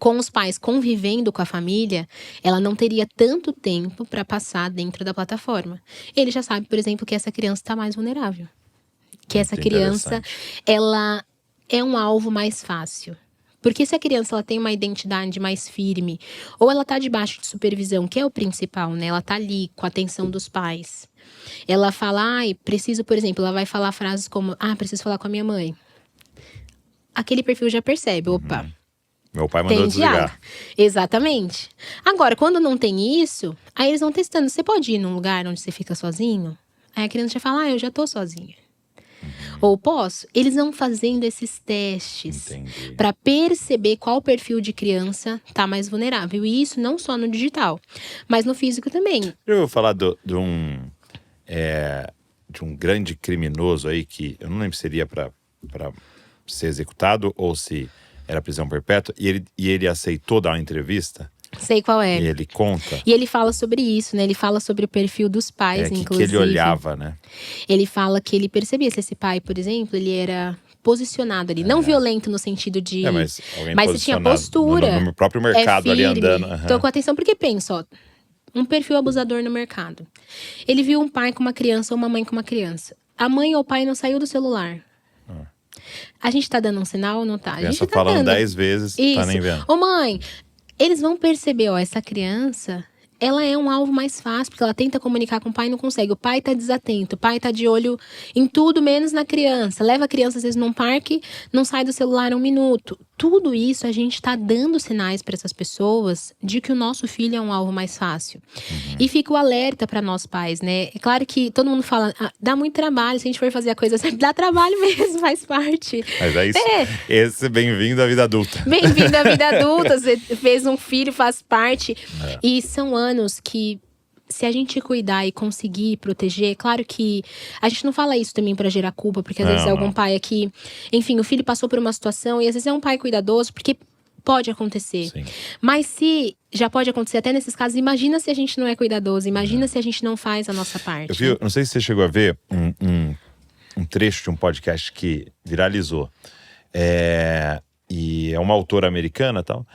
com os pais convivendo com a família, ela não teria tanto tempo para passar dentro da plataforma. Ele já sabe, por exemplo, que essa criança está mais vulnerável. Que essa criança, ela é um alvo mais fácil. Porque se a criança ela tem uma identidade mais firme, ou ela tá debaixo de supervisão, que é o principal, né? Ela tá ali com a atenção dos pais. Ela fala, preciso, por exemplo, ela vai falar frases como, preciso falar com a minha mãe. Aquele perfil já percebe, opa. Meu pai mandou desligar. Exatamente. Agora, quando não tem isso, aí eles vão testando. Você pode ir num lugar onde você fica sozinho? Aí a criança já fala, eu já tô sozinha. Ou posso? Eles vão fazendo esses testes para perceber qual perfil de criança tá mais vulnerável. E isso não só no digital, mas no físico também. Eu vou falar de um grande criminoso aí que eu não lembro se seria para ser executado ou se era prisão perpétua. E ele aceitou dar uma entrevista. Sei qual é. E ele conta. E ele fala sobre isso, né? Ele fala sobre o perfil dos pais, inclusive. Que ele olhava, né? Ele fala que ele percebia se esse pai, por exemplo, ele era posicionado ali. Não violento no sentido de… mas se tinha postura. No próprio mercado ali andando. Então, com atenção, porque pensa, ó. Um perfil abusador no mercado. Ele viu um pai com uma criança ou uma mãe com uma criança. A mãe ou o pai não saiu do celular. A gente tá dando um sinal ou não tá? A gente tá falando dando 10 vezes, isso. Tá nem vendo. Ô mãe… Eles vão perceber, essa criança, ela é um alvo mais fácil, porque ela tenta comunicar com o pai e não consegue. O pai tá desatento, o pai tá de olho em tudo, menos na criança. Leva a criança, às vezes, num parque, não sai do celular 1 minuto. tudo isso a gente tá dando sinais para essas pessoas de que o nosso filho é um alvo mais fácil. E fica o alerta para nós pais, né? É claro que todo mundo fala, dá muito trabalho, se a gente for fazer a coisa certa, dá trabalho mesmo, faz parte. Mas é isso. Esse bem-vindo à vida adulta. Bem-vindo à vida adulta, você fez um filho, faz parte. E são anos que, se a gente cuidar e conseguir proteger, claro que a gente não fala isso também pra gerar culpa, porque às vezes é algum pai aqui, enfim, o filho passou por uma situação e às vezes é um pai cuidadoso, porque pode acontecer. Sim. Mas se já pode acontecer até nesses casos, imagina se a gente não é cuidadoso, imagina se a gente não faz a nossa parte. Eu vi, não sei se você chegou a ver um trecho de um podcast que viralizou. E é uma autora americana e tal.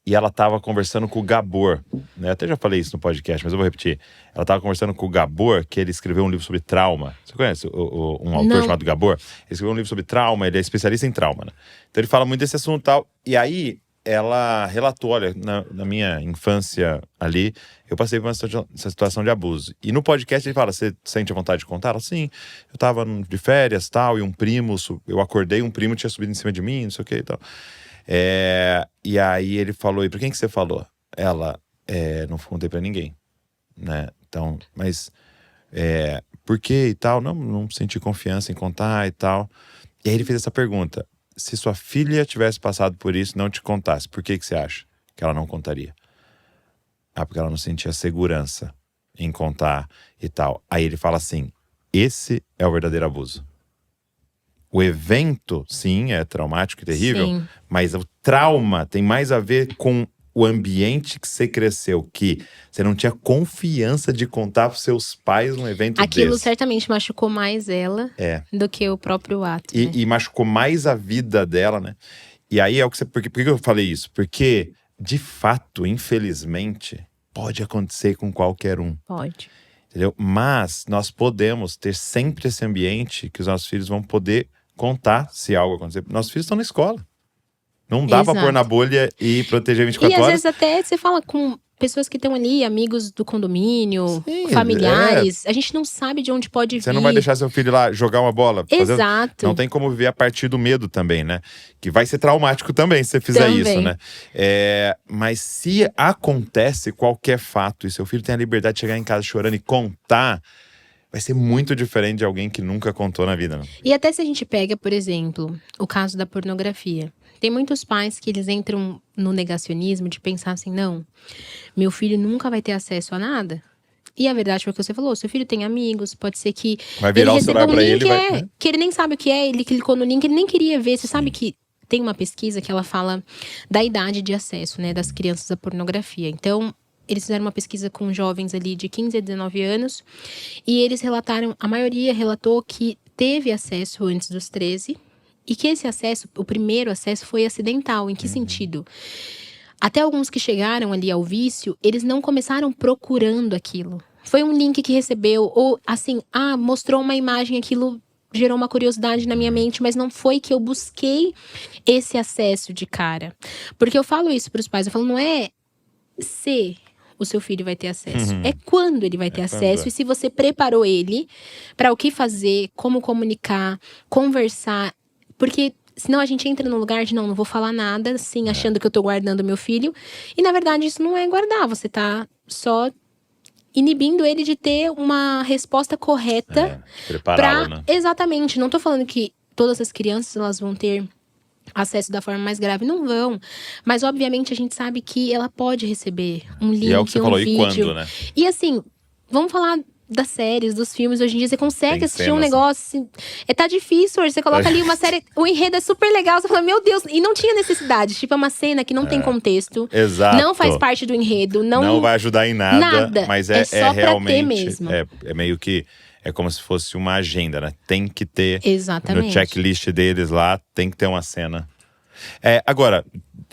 E ela tava conversando com o Gabor, né? Até já falei isso no podcast, mas eu vou repetir. Ela tava conversando com o Gabor, que ele escreveu um livro sobre trauma. Você conhece um autor chamado Gabor? Ele escreveu um livro sobre trauma, ele é especialista em trauma, né? Então ele fala muito desse assunto e tal. E aí, ela relatou, olha, na minha infância ali, eu passei por essa situação de abuso. E no podcast ele fala, você sente a vontade de contar? Ela, sim, eu tava de férias tal, e um primo, eu acordei, um primo tinha subido em cima de mim, não sei o que e tal. E aí ele falou, e pra quem que você falou? Ela, não contei pra ninguém, né? Então, mas por que e tal? Não senti confiança em contar e tal. E aí ele fez essa pergunta, se sua filha tivesse passado por isso e não te contasse, por que você acha que ela não contaria? Porque ela não sentia segurança em contar e tal. Aí ele fala assim, esse é o verdadeiro abuso. O evento, sim, é traumático e terrível, sim, mas o trauma tem mais a ver com o ambiente que você cresceu, que você não tinha confiança de contar pros seus pais um evento desse. Aquilo certamente machucou mais ela do que o próprio ato. Né? E machucou mais a vida dela, né? E aí é o que você. Por que eu falei isso? Porque, de fato, infelizmente, pode acontecer com qualquer um. Pode. Entendeu? Mas nós podemos ter sempre esse ambiente que os nossos filhos vão poder contar se algo acontecer. Nossos filhos estão na escola. Não dá pra pôr na bolha e proteger 24 horas. E às vezes até você fala com pessoas que estão ali, amigos do condomínio, sim, familiares. A gente não sabe de onde pode vir. Você não vai deixar seu filho lá jogar uma bola. Exato. Não tem como viver a partir do medo também, né? Que vai ser traumático também se você fizer isso, né? Mas se acontece qualquer fato e seu filho tem a liberdade de chegar em casa chorando e contar, vai ser muito diferente de alguém que nunca contou na vida, né? E até se a gente pega, por exemplo, o caso da pornografia. Tem muitos pais que eles entram no negacionismo de pensar assim, não, meu filho nunca vai ter acesso a nada. E a verdade foi o que você falou, seu filho tem amigos, pode ser que vai virar ele o celular pra ele, que ele nem sabe o que é, ele clicou no link, ele nem queria ver. Você sabe que tem uma pesquisa que ela fala da idade de acesso, né, das crianças à pornografia. Então, eles fizeram uma pesquisa com jovens ali de 15 a 19 anos. E eles relataram, a maioria relatou que teve acesso antes dos 13. E que esse acesso, o primeiro acesso, foi acidental. Em que sentido? Até alguns que chegaram ali ao vício, eles não começaram procurando aquilo. Foi um link que recebeu, ou assim, mostrou uma imagem, aquilo gerou uma curiosidade na minha mente, mas não foi que eu busquei esse acesso de cara. Porque eu falo isso para os pais, eu falo, não é se o seu filho vai ter acesso. É quando ele vai ter acesso. E se você preparou ele para o que fazer, como comunicar, conversar. Porque senão a gente entra no lugar de não vou falar nada, assim, achando que eu tô guardando meu filho. E na verdade isso não é guardar, você tá só inibindo ele de ter uma resposta correta. Prepará-lo, né? Exatamente, não tô falando que todas as crianças elas vão ter acesso da forma mais grave, não vão. Mas obviamente a gente sabe que ela pode receber um link, e é o que você falou, vídeo. E quando, né? E assim, vamos falar das séries, dos filmes, hoje em dia você consegue assistir um negócio, tá difícil hoje, você coloca ali uma série, o enredo é super legal, você fala, meu Deus, e não tinha necessidade, tipo, é uma cena que não tem contexto, exato, não faz parte do enredo, não vai ajudar em nada, mas é só realmente, pra ter mesmo. É meio que, é como se fosse uma agenda, né? Tem que ter, exatamente, no checklist deles lá, tem que ter uma cena. Agora,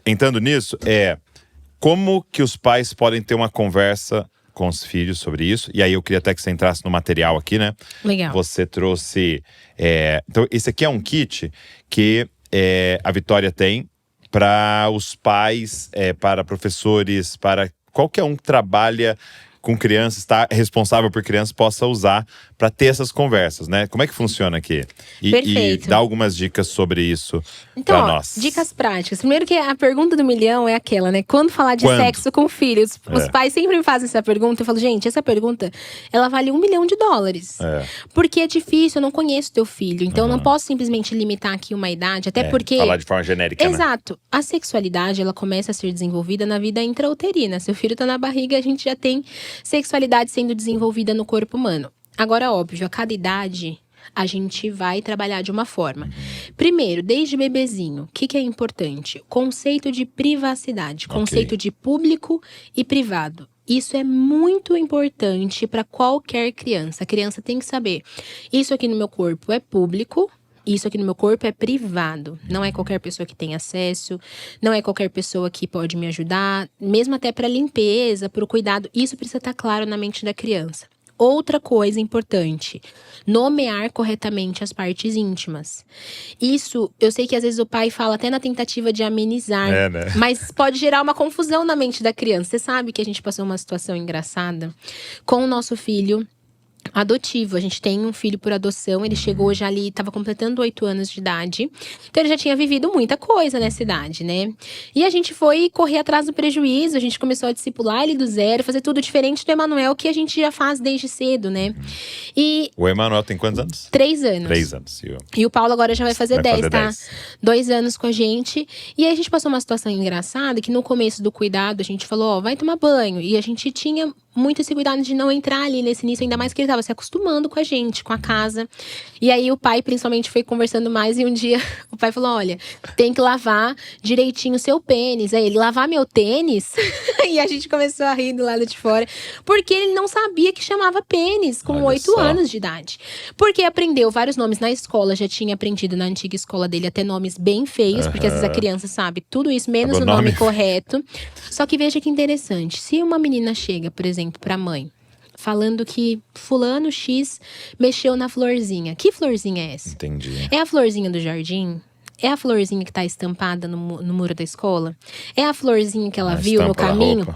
entrando nisso, como que os pais podem ter uma conversa com os filhos sobre isso? E aí eu queria até que você entrasse no material aqui, né? Legal. Você trouxe… então, esse aqui é um kit que a Vitória tem para os pais, para professores, para qualquer um que trabalha com crianças, está responsável por crianças, possa usar para ter essas conversas, né? Como é que funciona aqui? E dá algumas dicas sobre isso para nós. Dicas práticas. Primeiro que a pergunta do milhão é aquela, né? Quando falar de sexo com filhos? Os pais sempre me fazem essa pergunta. Eu falo, gente, essa pergunta, ela vale $1 milhão. Porque é difícil, eu não conheço teu filho. Então, eu não posso simplesmente limitar aqui uma idade. Até porque… falar de forma genérica, Exato. Né? A sexualidade, ela começa a ser desenvolvida na vida intrauterina. Seu filho tá na barriga, a gente já tem sexualidade sendo desenvolvida no corpo humano. Agora, óbvio, a cada idade… a gente vai trabalhar de uma forma. Primeiro, desde bebezinho, o que é importante? Conceito de privacidade, conceito de público e privado. Isso é muito importante para qualquer criança. A criança tem que saber, isso aqui no meu corpo é público, isso aqui no meu corpo é privado. Não é qualquer pessoa que tem acesso, não é qualquer pessoa que pode me ajudar, mesmo até para limpeza, para o cuidado. Isso precisa estar claro na mente da criança. Outra coisa importante, nomear corretamente as partes íntimas. Isso, eu sei que às vezes o pai fala até na tentativa de amenizar, né? Mas pode gerar uma confusão na mente da criança. Você sabe que a gente passou uma situação engraçada com o nosso filho adotivo. A gente tem um filho por adoção, ele chegou já ali, estava completando 8 anos de idade. Então ele já tinha vivido muita coisa nessa idade, né? E a gente foi correr atrás do prejuízo, a gente começou a discipular ele do zero, fazer tudo diferente do Emanuel, que a gente já faz desde cedo, né? E o Emanuel tem quantos anos? 3 anos. 3 anos. E o Paulo agora já vai fazer 10, tá? 2 anos com a gente. E aí a gente passou uma situação engraçada, que no começo do cuidado, a gente falou, vai tomar banho. E a gente tinha muito esse cuidado de não entrar ali nesse início, ainda mais que ele estava se acostumando com a gente, com a casa. E aí o pai, principalmente, foi conversando mais. E um dia o pai falou, olha, tem que lavar direitinho o seu pênis. Aí ele, lavar meu tênis? E a gente começou a rir do lado de fora. Porque ele não sabia que chamava pênis com 8 anos de idade. Porque aprendeu vários nomes na escola. Já tinha aprendido na antiga escola dele até nomes bem feios. Porque às vezes a criança sabe tudo isso, menos o nome correto. Só que veja que interessante. Se uma menina chega, por exemplo, pra mãe, falando que fulano X mexeu na florzinha. Que florzinha é essa? Entendi. É a florzinha do jardim? É a florzinha que tá estampada no muro da escola? É a florzinha que ela viu no caminho?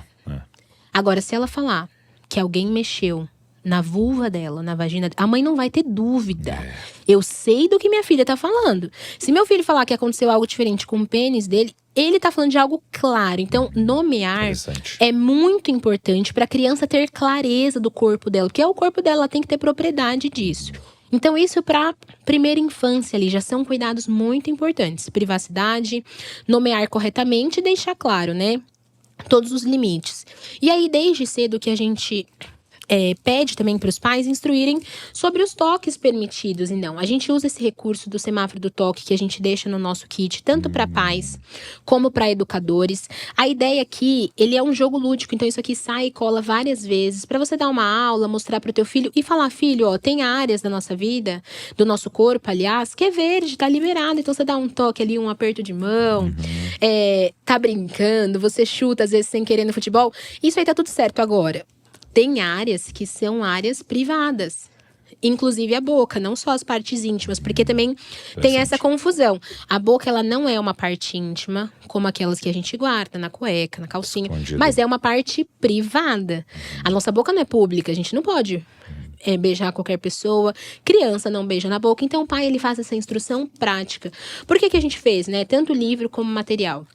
Agora, se ela falar que alguém mexeu na vulva dela, na vagina, a mãe não vai ter dúvida. Eu sei do que minha filha tá falando. Se meu filho falar que aconteceu algo diferente com o pênis dele, ele tá falando de algo claro. Então, nomear é muito importante pra criança ter clareza do corpo dela. Porque é o corpo dela, ela tem que ter propriedade disso. Então, isso pra primeira infância ali, já são cuidados muito importantes. Privacidade, nomear corretamente e deixar claro, né? Todos os limites. E aí, desde cedo que a gente… pede também para os pais instruírem sobre os toques permitidos e não. A gente usa esse recurso do semáforo do toque que a gente deixa no nosso kit, tanto para pais como para educadores. A ideia aqui, ele é um jogo lúdico, então isso aqui sai e cola várias vezes para você dar uma aula, mostrar para o teu filho e falar, filho, ó, tem áreas da nossa vida, do nosso corpo, aliás, que é verde, tá liberado. Então você dá um toque ali, um aperto de mão, tá brincando, você chuta às vezes sem querer no futebol. Isso aí tá tudo certo agora. Tem áreas que são áreas privadas. Inclusive a boca, não só as partes íntimas. Porque também tem essa confusão. A boca, ela não é uma parte íntima, como aquelas que a gente guarda na cueca, na calcinha. Escondido. Mas é uma parte privada. A nossa boca não é pública, a gente não pode beijar qualquer pessoa. Criança não beija na boca. Então o pai, ele faz essa instrução prática. Por que a gente fez, né? Tanto livro como material.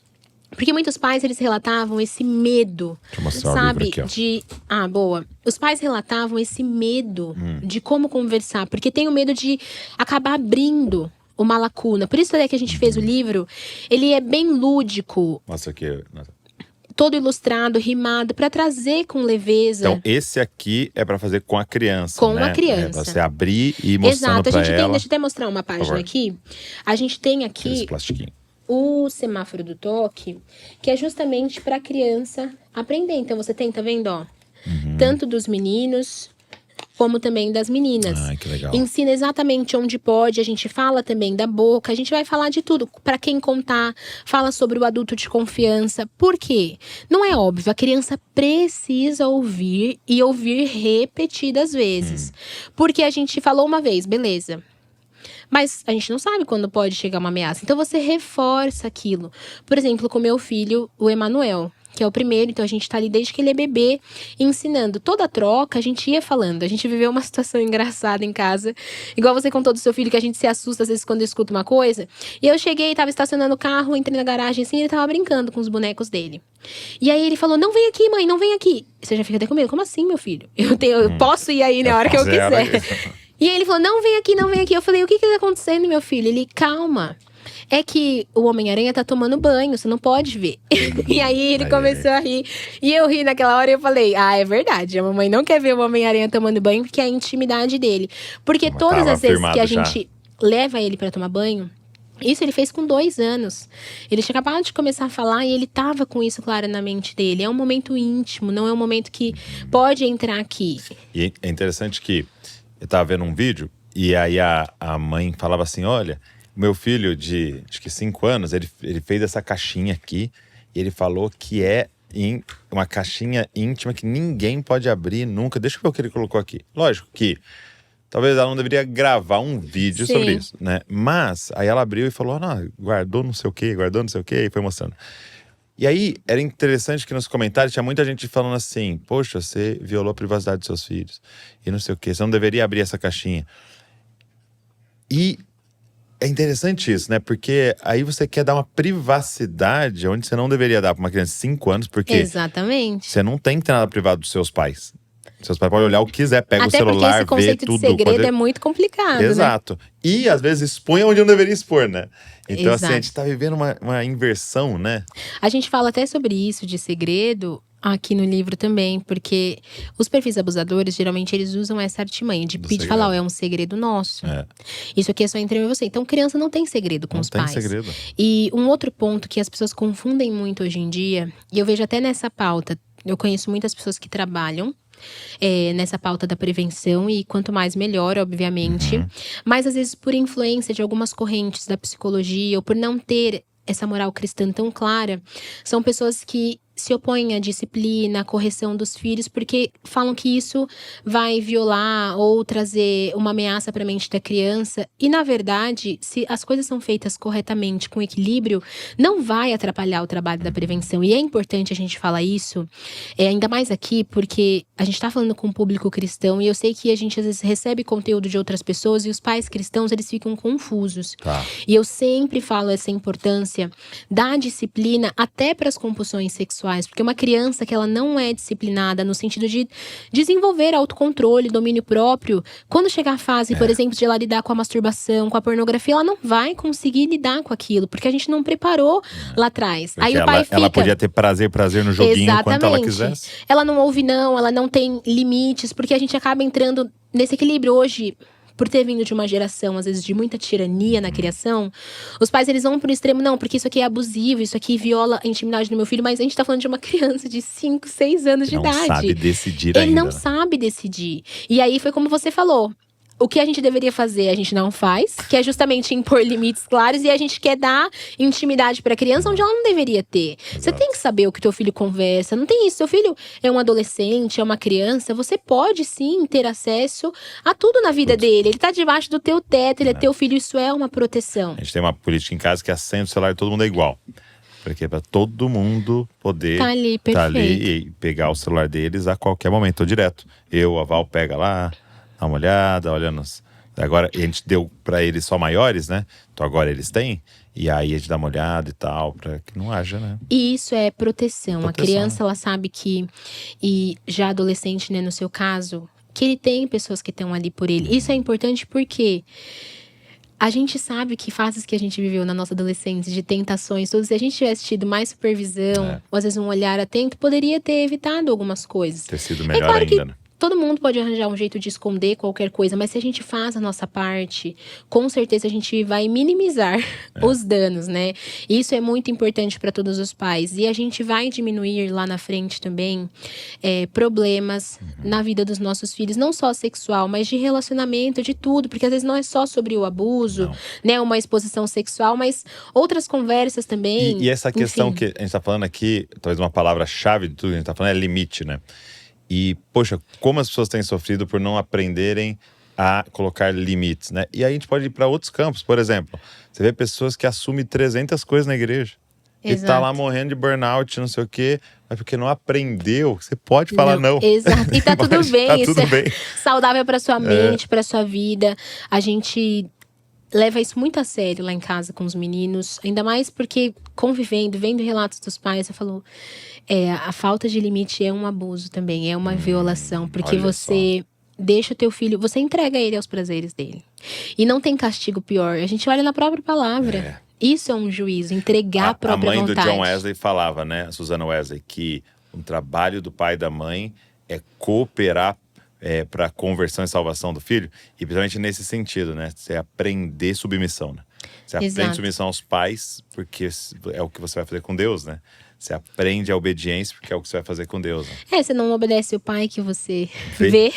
Porque muitos pais, eles relatavam esse medo, sabe, de… Ah, boa. Os pais relatavam esse medo de como conversar. Porque tem o medo de acabar abrindo uma lacuna. Por isso até que a gente fez o livro. Ele é bem lúdico. Nossa, aqui… Todo ilustrado, rimado, para trazer com leveza. Então, esse aqui é para fazer com a criança, com né? a criança. Você abrir e mostrando para ela. Exato, deixa eu até mostrar uma página aqui. A gente tem aqui… Esse plastiquinho. O semáforo do toque, que é justamente para a criança aprender. Então, você tem, tá vendo, ó? Tanto dos meninos, como também das meninas. Ai, que legal. Ensina exatamente onde pode, a gente fala também da boca, a gente vai falar de tudo, para quem contar, fala sobre o adulto de confiança. Por quê? Não é óbvio, a criança precisa ouvir e ouvir repetidas vezes. Porque a gente falou uma vez, beleza. Mas a gente não sabe quando pode chegar uma ameaça. Então você reforça aquilo. Por exemplo, com meu filho, o Emanuel, que é o primeiro. Então a gente tá ali desde que ele é bebê, ensinando. Toda troca, a gente ia falando. A gente viveu uma situação engraçada em casa. Igual você contou do seu filho, que a gente se assusta às vezes quando escuta uma coisa. E eu cheguei, tava estacionando o carro, entrei na garagem assim, ele tava brincando com os bonecos dele. E aí ele falou, não vem aqui, mãe, não vem aqui. Você já fica até com medo, como assim, meu filho? Eu posso ir aí na hora que eu quiser. E aí ele falou, não vem aqui, não vem aqui. Eu falei, o que tá acontecendo, meu filho? Ele, calma. É que o Homem-Aranha tá tomando banho, você não pode ver. E aí ele começou a rir. E eu ri naquela hora e eu falei, é verdade. A mamãe não quer ver o Homem-Aranha tomando banho, porque é a intimidade dele. Porque todas as vezes que a gente leva ele pra tomar banho, isso ele fez com 2 anos. Ele tinha acabado de começar a falar e ele tava com isso claro na mente dele. É um momento íntimo, não é um momento que pode entrar aqui. E é interessante que eu tava vendo um vídeo e aí a mãe falava assim, olha, meu filho de acho que 5 anos, ele fez essa caixinha aqui e ele falou que é uma caixinha íntima que ninguém pode abrir nunca. Deixa eu ver o que ele colocou aqui. Lógico que talvez ela não deveria gravar um vídeo sobre isso, né? Mas aí ela abriu e falou, guardou não sei o quê, e foi mostrando. E aí, era interessante que nos comentários tinha muita gente falando assim, poxa, você violou a privacidade dos seus filhos. E não sei o quê, você não deveria abrir essa caixinha. E é interessante isso, né? Porque aí você quer dar uma privacidade onde você não deveria dar para uma criança de 5 anos, porque… Exatamente. Você não tem que ter nada privado dos seus pais. Seus pais podem olhar o que quiser, pega o celular, vê tudo. Até porque esse conceito de segredo é muito complicado, Exato. né? E às vezes expõe onde não deveria expor, né? Então Exato. assim, a gente tá vivendo uma inversão, né? A gente fala até sobre isso de segredo aqui no livro também, porque os perfis abusadores, geralmente, eles usam essa artimanha de pedir, falar, é um segredo nosso. Isso aqui é só entre eu e você. Então, criança não tem segredo com os pais. Não tem segredo. E um outro ponto que as pessoas confundem muito hoje em dia, e eu vejo até nessa pauta, eu conheço muitas pessoas que trabalham nessa pauta da prevenção, e quanto mais melhor, obviamente. Mas às vezes por influência de algumas correntes da psicologia, ou por não ter essa moral cristã tão clara, são pessoas que se opõem à disciplina, à correção dos filhos, porque falam que isso vai violar ou trazer uma ameaça para a mente da criança. E, na verdade, se as coisas são feitas corretamente, com equilíbrio, não vai atrapalhar o trabalho da prevenção. E é importante a gente falar isso, ainda mais aqui, porque a gente está falando com um público cristão, e eu sei que a gente, às vezes, recebe conteúdo de outras pessoas, e os pais cristãos, eles ficam confusos. E eu sempre falo essa importância da disciplina até para as compulsões sexuais. Porque uma criança que ela não é disciplinada no sentido de desenvolver autocontrole, domínio próprio, quando chegar a fase, por exemplo, de ela lidar com a masturbação, com a pornografia, ela não vai conseguir lidar com aquilo, porque a gente não preparou lá atrás. Porque aí o pai fica… Ela podia ter prazer no joguinho quanto ela quisesse. Ela não ouve não, ela não tem limites, porque a gente acaba entrando nesse equilíbrio hoje. Por ter vindo de uma geração, às vezes, de muita tirania na criação, os pais, eles vão pro extremo, não, porque isso aqui é abusivo, isso aqui viola a intimidade do meu filho, mas a gente tá falando de uma criança de 5, 6 anos de idade. Não sabe decidir ainda. Ele não sabe decidir. E aí, foi como você falou. O que a gente deveria fazer, a gente não faz, que é justamente impor limites claros, e a gente quer dar intimidade pra criança onde ela não deveria ter. Exato. Você tem que saber o que teu filho conversa, não tem isso. Seu filho é um adolescente, é uma criança, você pode sim ter acesso a tudo na vida dele. Ele tá debaixo do teu teto, ele é teu filho, isso é uma proteção. A gente tem uma política em casa que acende o celular e todo mundo é igual. Porque é pra todo mundo poder tá ali e pegar o celular deles a qualquer momento, ou direto. A Val pega lá, dá uma olhada, olha nos… Agora, a gente deu pra eles só maiores, né? Então agora eles têm. E aí a gente dá uma olhada e tal, pra que não haja, né? E isso é proteção. A criança, ela sabe que… E já adolescente, né, no seu caso… Que ele tem pessoas que estão ali por ele. Isso é importante porque… A gente sabe que fases que a gente viveu na nossa adolescência, de tentações, tudo, se a gente tivesse tido mais supervisão, ou às vezes um olhar atento, poderia ter evitado algumas coisas. Ter sido melhor ainda, né? Todo mundo pode arranjar um jeito de esconder qualquer coisa, mas se a gente faz a nossa parte, com certeza a gente vai minimizar os danos, né? Isso é muito importante para todos os pais. E a gente vai diminuir lá na frente também problemas na vida dos nossos filhos, não só sexual, mas de relacionamento, de tudo. Porque às vezes não é só sobre o abuso, né? Uma exposição sexual, mas outras conversas também. E essa questão que a gente tá falando aqui, talvez uma palavra-chave de tudo que a gente tá falando é limite, né? E, poxa, como as pessoas têm sofrido por não aprenderem a colocar limites, né? E aí a gente pode ir para outros campos. Por exemplo, você vê pessoas que assumem 300 coisas na igreja. e tá lá morrendo de burnout, não sei o quê, mas porque não aprendeu, você pode falar não. Exato, e tá tudo bem, tá isso tudo bem. Saudável pra sua mente, pra sua vida. A gente leva isso muito a sério lá em casa com os meninos, ainda mais porque convivendo, vendo relatos dos pais, você falou, a falta de limite é um abuso também, é uma violação, porque você deixa o teu filho, você entrega ele aos prazeres dele. E não tem castigo pior, a gente olha na própria palavra. Isso é um juízo, entregar a própria vontade. A mãe do John Wesley falava, né, a Susana Wesley, que um trabalho do pai e da mãe é cooperar para a conversão e salvação do filho. E principalmente nesse sentido, né? Você aprender submissão, né? Você aprende submissão aos pais, porque é o que você vai fazer com Deus, né? Você aprende a obediência, porque é o que você vai fazer com Deus, né? Você não obedece o pai que você vê.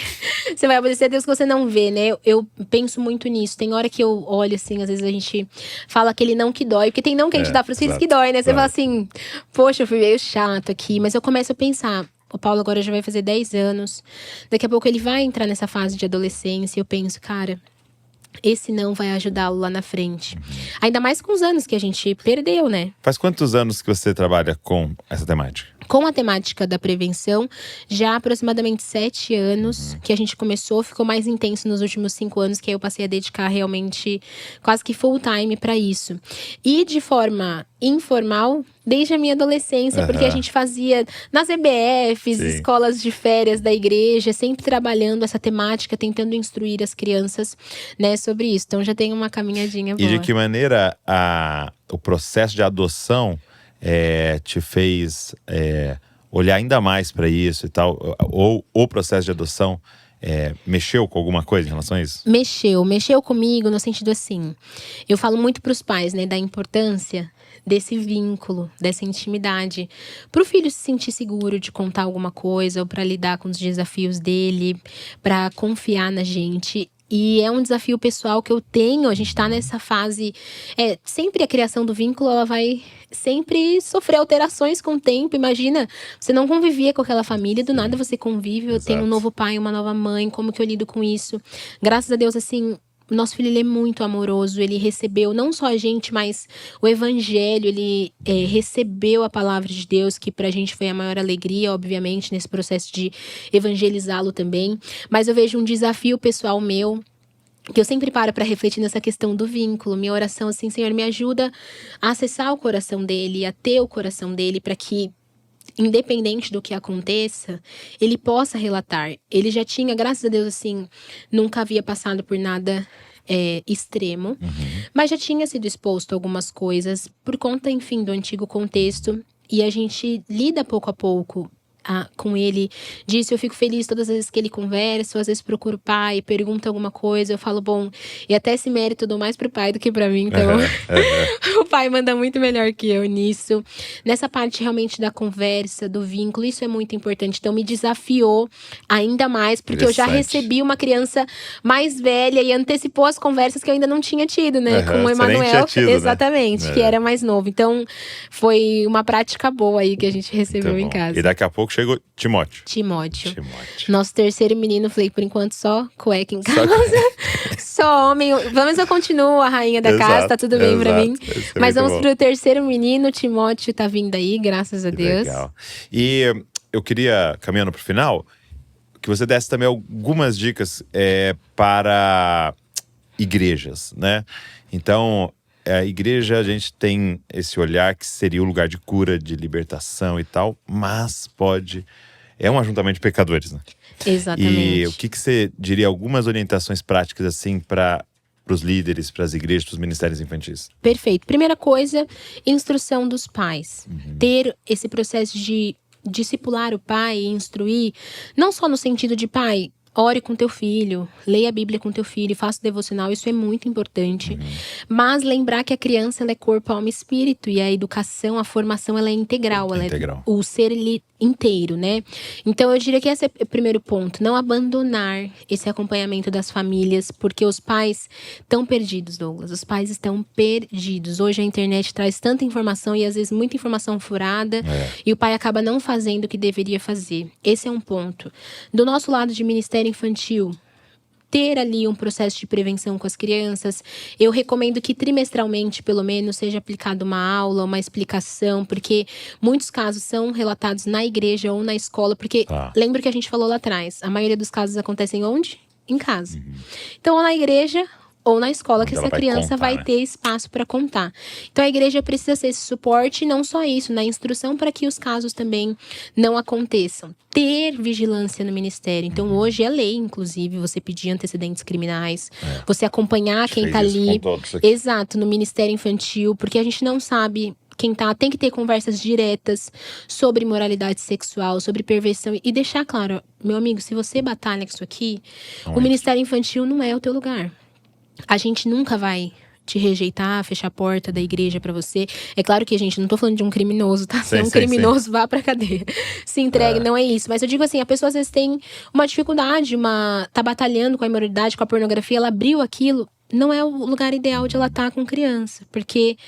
Você vai obedecer a Deus que você não vê, né? Eu penso muito nisso. Tem hora que eu olho assim, às vezes a gente fala aquele não que dói. Porque tem não que a gente dá pros filhos que dói, né? Você fala assim, poxa, eu fui meio chato aqui. Mas eu começo a pensar, o Paulo agora já vai fazer 10 anos. Daqui a pouco ele vai entrar nessa fase de adolescência. E eu penso, cara, esse não vai ajudá-lo lá na frente. Ainda mais com os anos que a gente perdeu, né? Faz quantos anos que você trabalha com essa temática? Com a temática da prevenção, já há aproximadamente 7 anos que a gente começou. Ficou mais intenso nos últimos 5 anos, que aí eu passei a dedicar realmente quase que full time para isso. E de forma informal, desde a minha adolescência, porque a gente fazia nas EBFs, escolas de férias da igreja, sempre trabalhando essa temática, tentando instruir as crianças, né, sobre isso. Então já tem uma caminhadinha boa. E de que maneira o processo de adoção te fez olhar ainda mais para isso e tal? Ou o processo de adoção mexeu com alguma coisa em relação a isso? Mexeu comigo no sentido assim. Eu falo muito para os pais, né, da importância desse vínculo, dessa intimidade, para o filho se sentir seguro de contar alguma coisa ou para lidar com os desafios dele, para confiar na gente. E é um desafio pessoal que eu tenho. A gente tá nessa fase. Sempre a criação do vínculo, ela vai sempre sofrer alterações com o tempo. Imagina, você não convivia com aquela família, do nada você convive. Eu tenho um novo pai, uma nova mãe, como que eu lido com isso? Graças a Deus, assim, o nosso filho, ele é muito amoroso. Ele recebeu não só a gente, mas o evangelho. Ele recebeu a palavra de Deus, que pra gente foi a maior alegria, obviamente, nesse processo de evangelizá-lo também. Mas eu vejo um desafio pessoal meu, que eu sempre paro para refletir nessa questão do vínculo. Minha oração, assim, Senhor, me ajuda a acessar o coração dele, a ter o coração dele, para que, independente do que aconteça, ele possa relatar. Ele já tinha, graças a Deus, assim, nunca havia passado por nada extremo, mas já tinha sido exposto a algumas coisas por conta, enfim, do antigo contexto. E a gente lida pouco a pouco com ele disso. Eu fico feliz todas as vezes que ele conversa, ou às vezes procuro o pai, pergunta alguma coisa, eu falo, bom, e até esse mérito eu dou mais pro pai do que pra mim, então o pai manda muito melhor que eu nisso. Nessa parte realmente da conversa, do vínculo, isso é muito importante. Então me desafiou ainda mais, porque eu já recebi uma criança mais velha e antecipou as conversas que eu ainda não tinha tido, né, com o Emanuel, exatamente, né? Que era mais novo. Então foi uma prática boa aí que a gente recebeu em casa. E daqui a pouco chegou Timóteo. Nosso terceiro menino, falei, por enquanto só cueca em casa. Só homem. Pelo menos eu continuo a rainha da casa, tá tudo bem pra mim. Mas vamos pro terceiro menino, Timóteo tá vindo aí, graças a Deus. Legal. E eu queria, caminhando pro final, que você desse também algumas dicas para igrejas, né? Então, a igreja, a gente tem esse olhar que seria o lugar de cura, de libertação e tal, mas é um ajuntamento de pecadores, né? Exatamente. E o que você diria, algumas orientações práticas assim para os líderes, para as igrejas, para os ministérios infantis? Perfeito. Primeira coisa, instrução dos pais. Ter esse processo de discipular o pai e instruir, não só no sentido de pai, ore com teu filho, leia a Bíblia com teu filho, faça o devocional, isso é muito importante. Mas lembrar que a criança, ela é corpo, alma e espírito. E a educação, a formação, ela é integral. Ela é o ser inteiro, né? Então eu diria que esse é o primeiro ponto. Não abandonar esse acompanhamento das famílias, porque os pais estão perdidos, Douglas. Os pais estão perdidos. Hoje a internet traz tanta informação e às vezes muita informação furada. E o pai acaba não fazendo o que deveria fazer. Esse é um ponto. Do nosso lado de ministério infantil, ter ali um processo de prevenção com as crianças. Eu recomendo que trimestralmente, pelo menos, seja aplicada uma aula, uma explicação, porque muitos casos são relatados na igreja ou na escola, porque lembra que a gente falou lá atrás, a maioria dos casos acontecem onde? Em casa. Então, ou na igreja ou na escola, que essa criança vai ter espaço para contar. Então, a igreja precisa ser esse suporte, e não só isso, na instrução para que os casos também não aconteçam. Ter vigilância no ministério. Então, hoje é lei, inclusive, você pedir antecedentes criminais, você acompanhar quem tá ali. Exato, no Ministério Infantil, porque a gente não sabe quem tá, tem que ter conversas diretas sobre moralidade sexual, sobre perversão. E deixar claro, meu amigo, se você batalha com isso aqui, o Ministério Infantil não é o teu lugar. A gente nunca vai te rejeitar, fechar a porta da igreja pra você. É claro que, gente, não tô falando de um criminoso, tá? Se é um criminoso, vá pra cadeia. Se entregue, não é isso. Mas eu digo assim, a pessoa às vezes tem uma dificuldade, tá batalhando com a imoralidade, com a pornografia, ela abriu aquilo. Não é o lugar ideal de ela estar com criança. Porque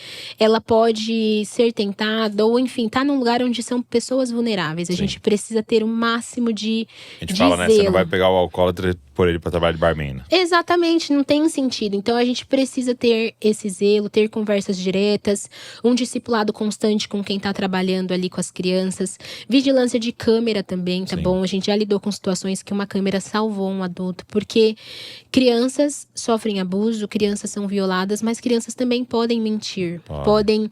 ela pode ser tentada, ou enfim, tá num lugar onde são pessoas vulneráveis. A gente precisa ter o máximo de A gente fala, né? Você não vai pegar o alcoólatra e pôr ele pra trabalhar de barman. Exatamente, não tem sentido. Então a gente precisa ter esse zelo, ter conversas diretas, um discipulado constante com quem tá trabalhando ali com as crianças. Vigilância de câmera também, tá bom? A gente já lidou com situações que uma câmera salvou um adulto. Porque crianças sofrem abuso, crianças são violadas, mas crianças também podem mentir. Podem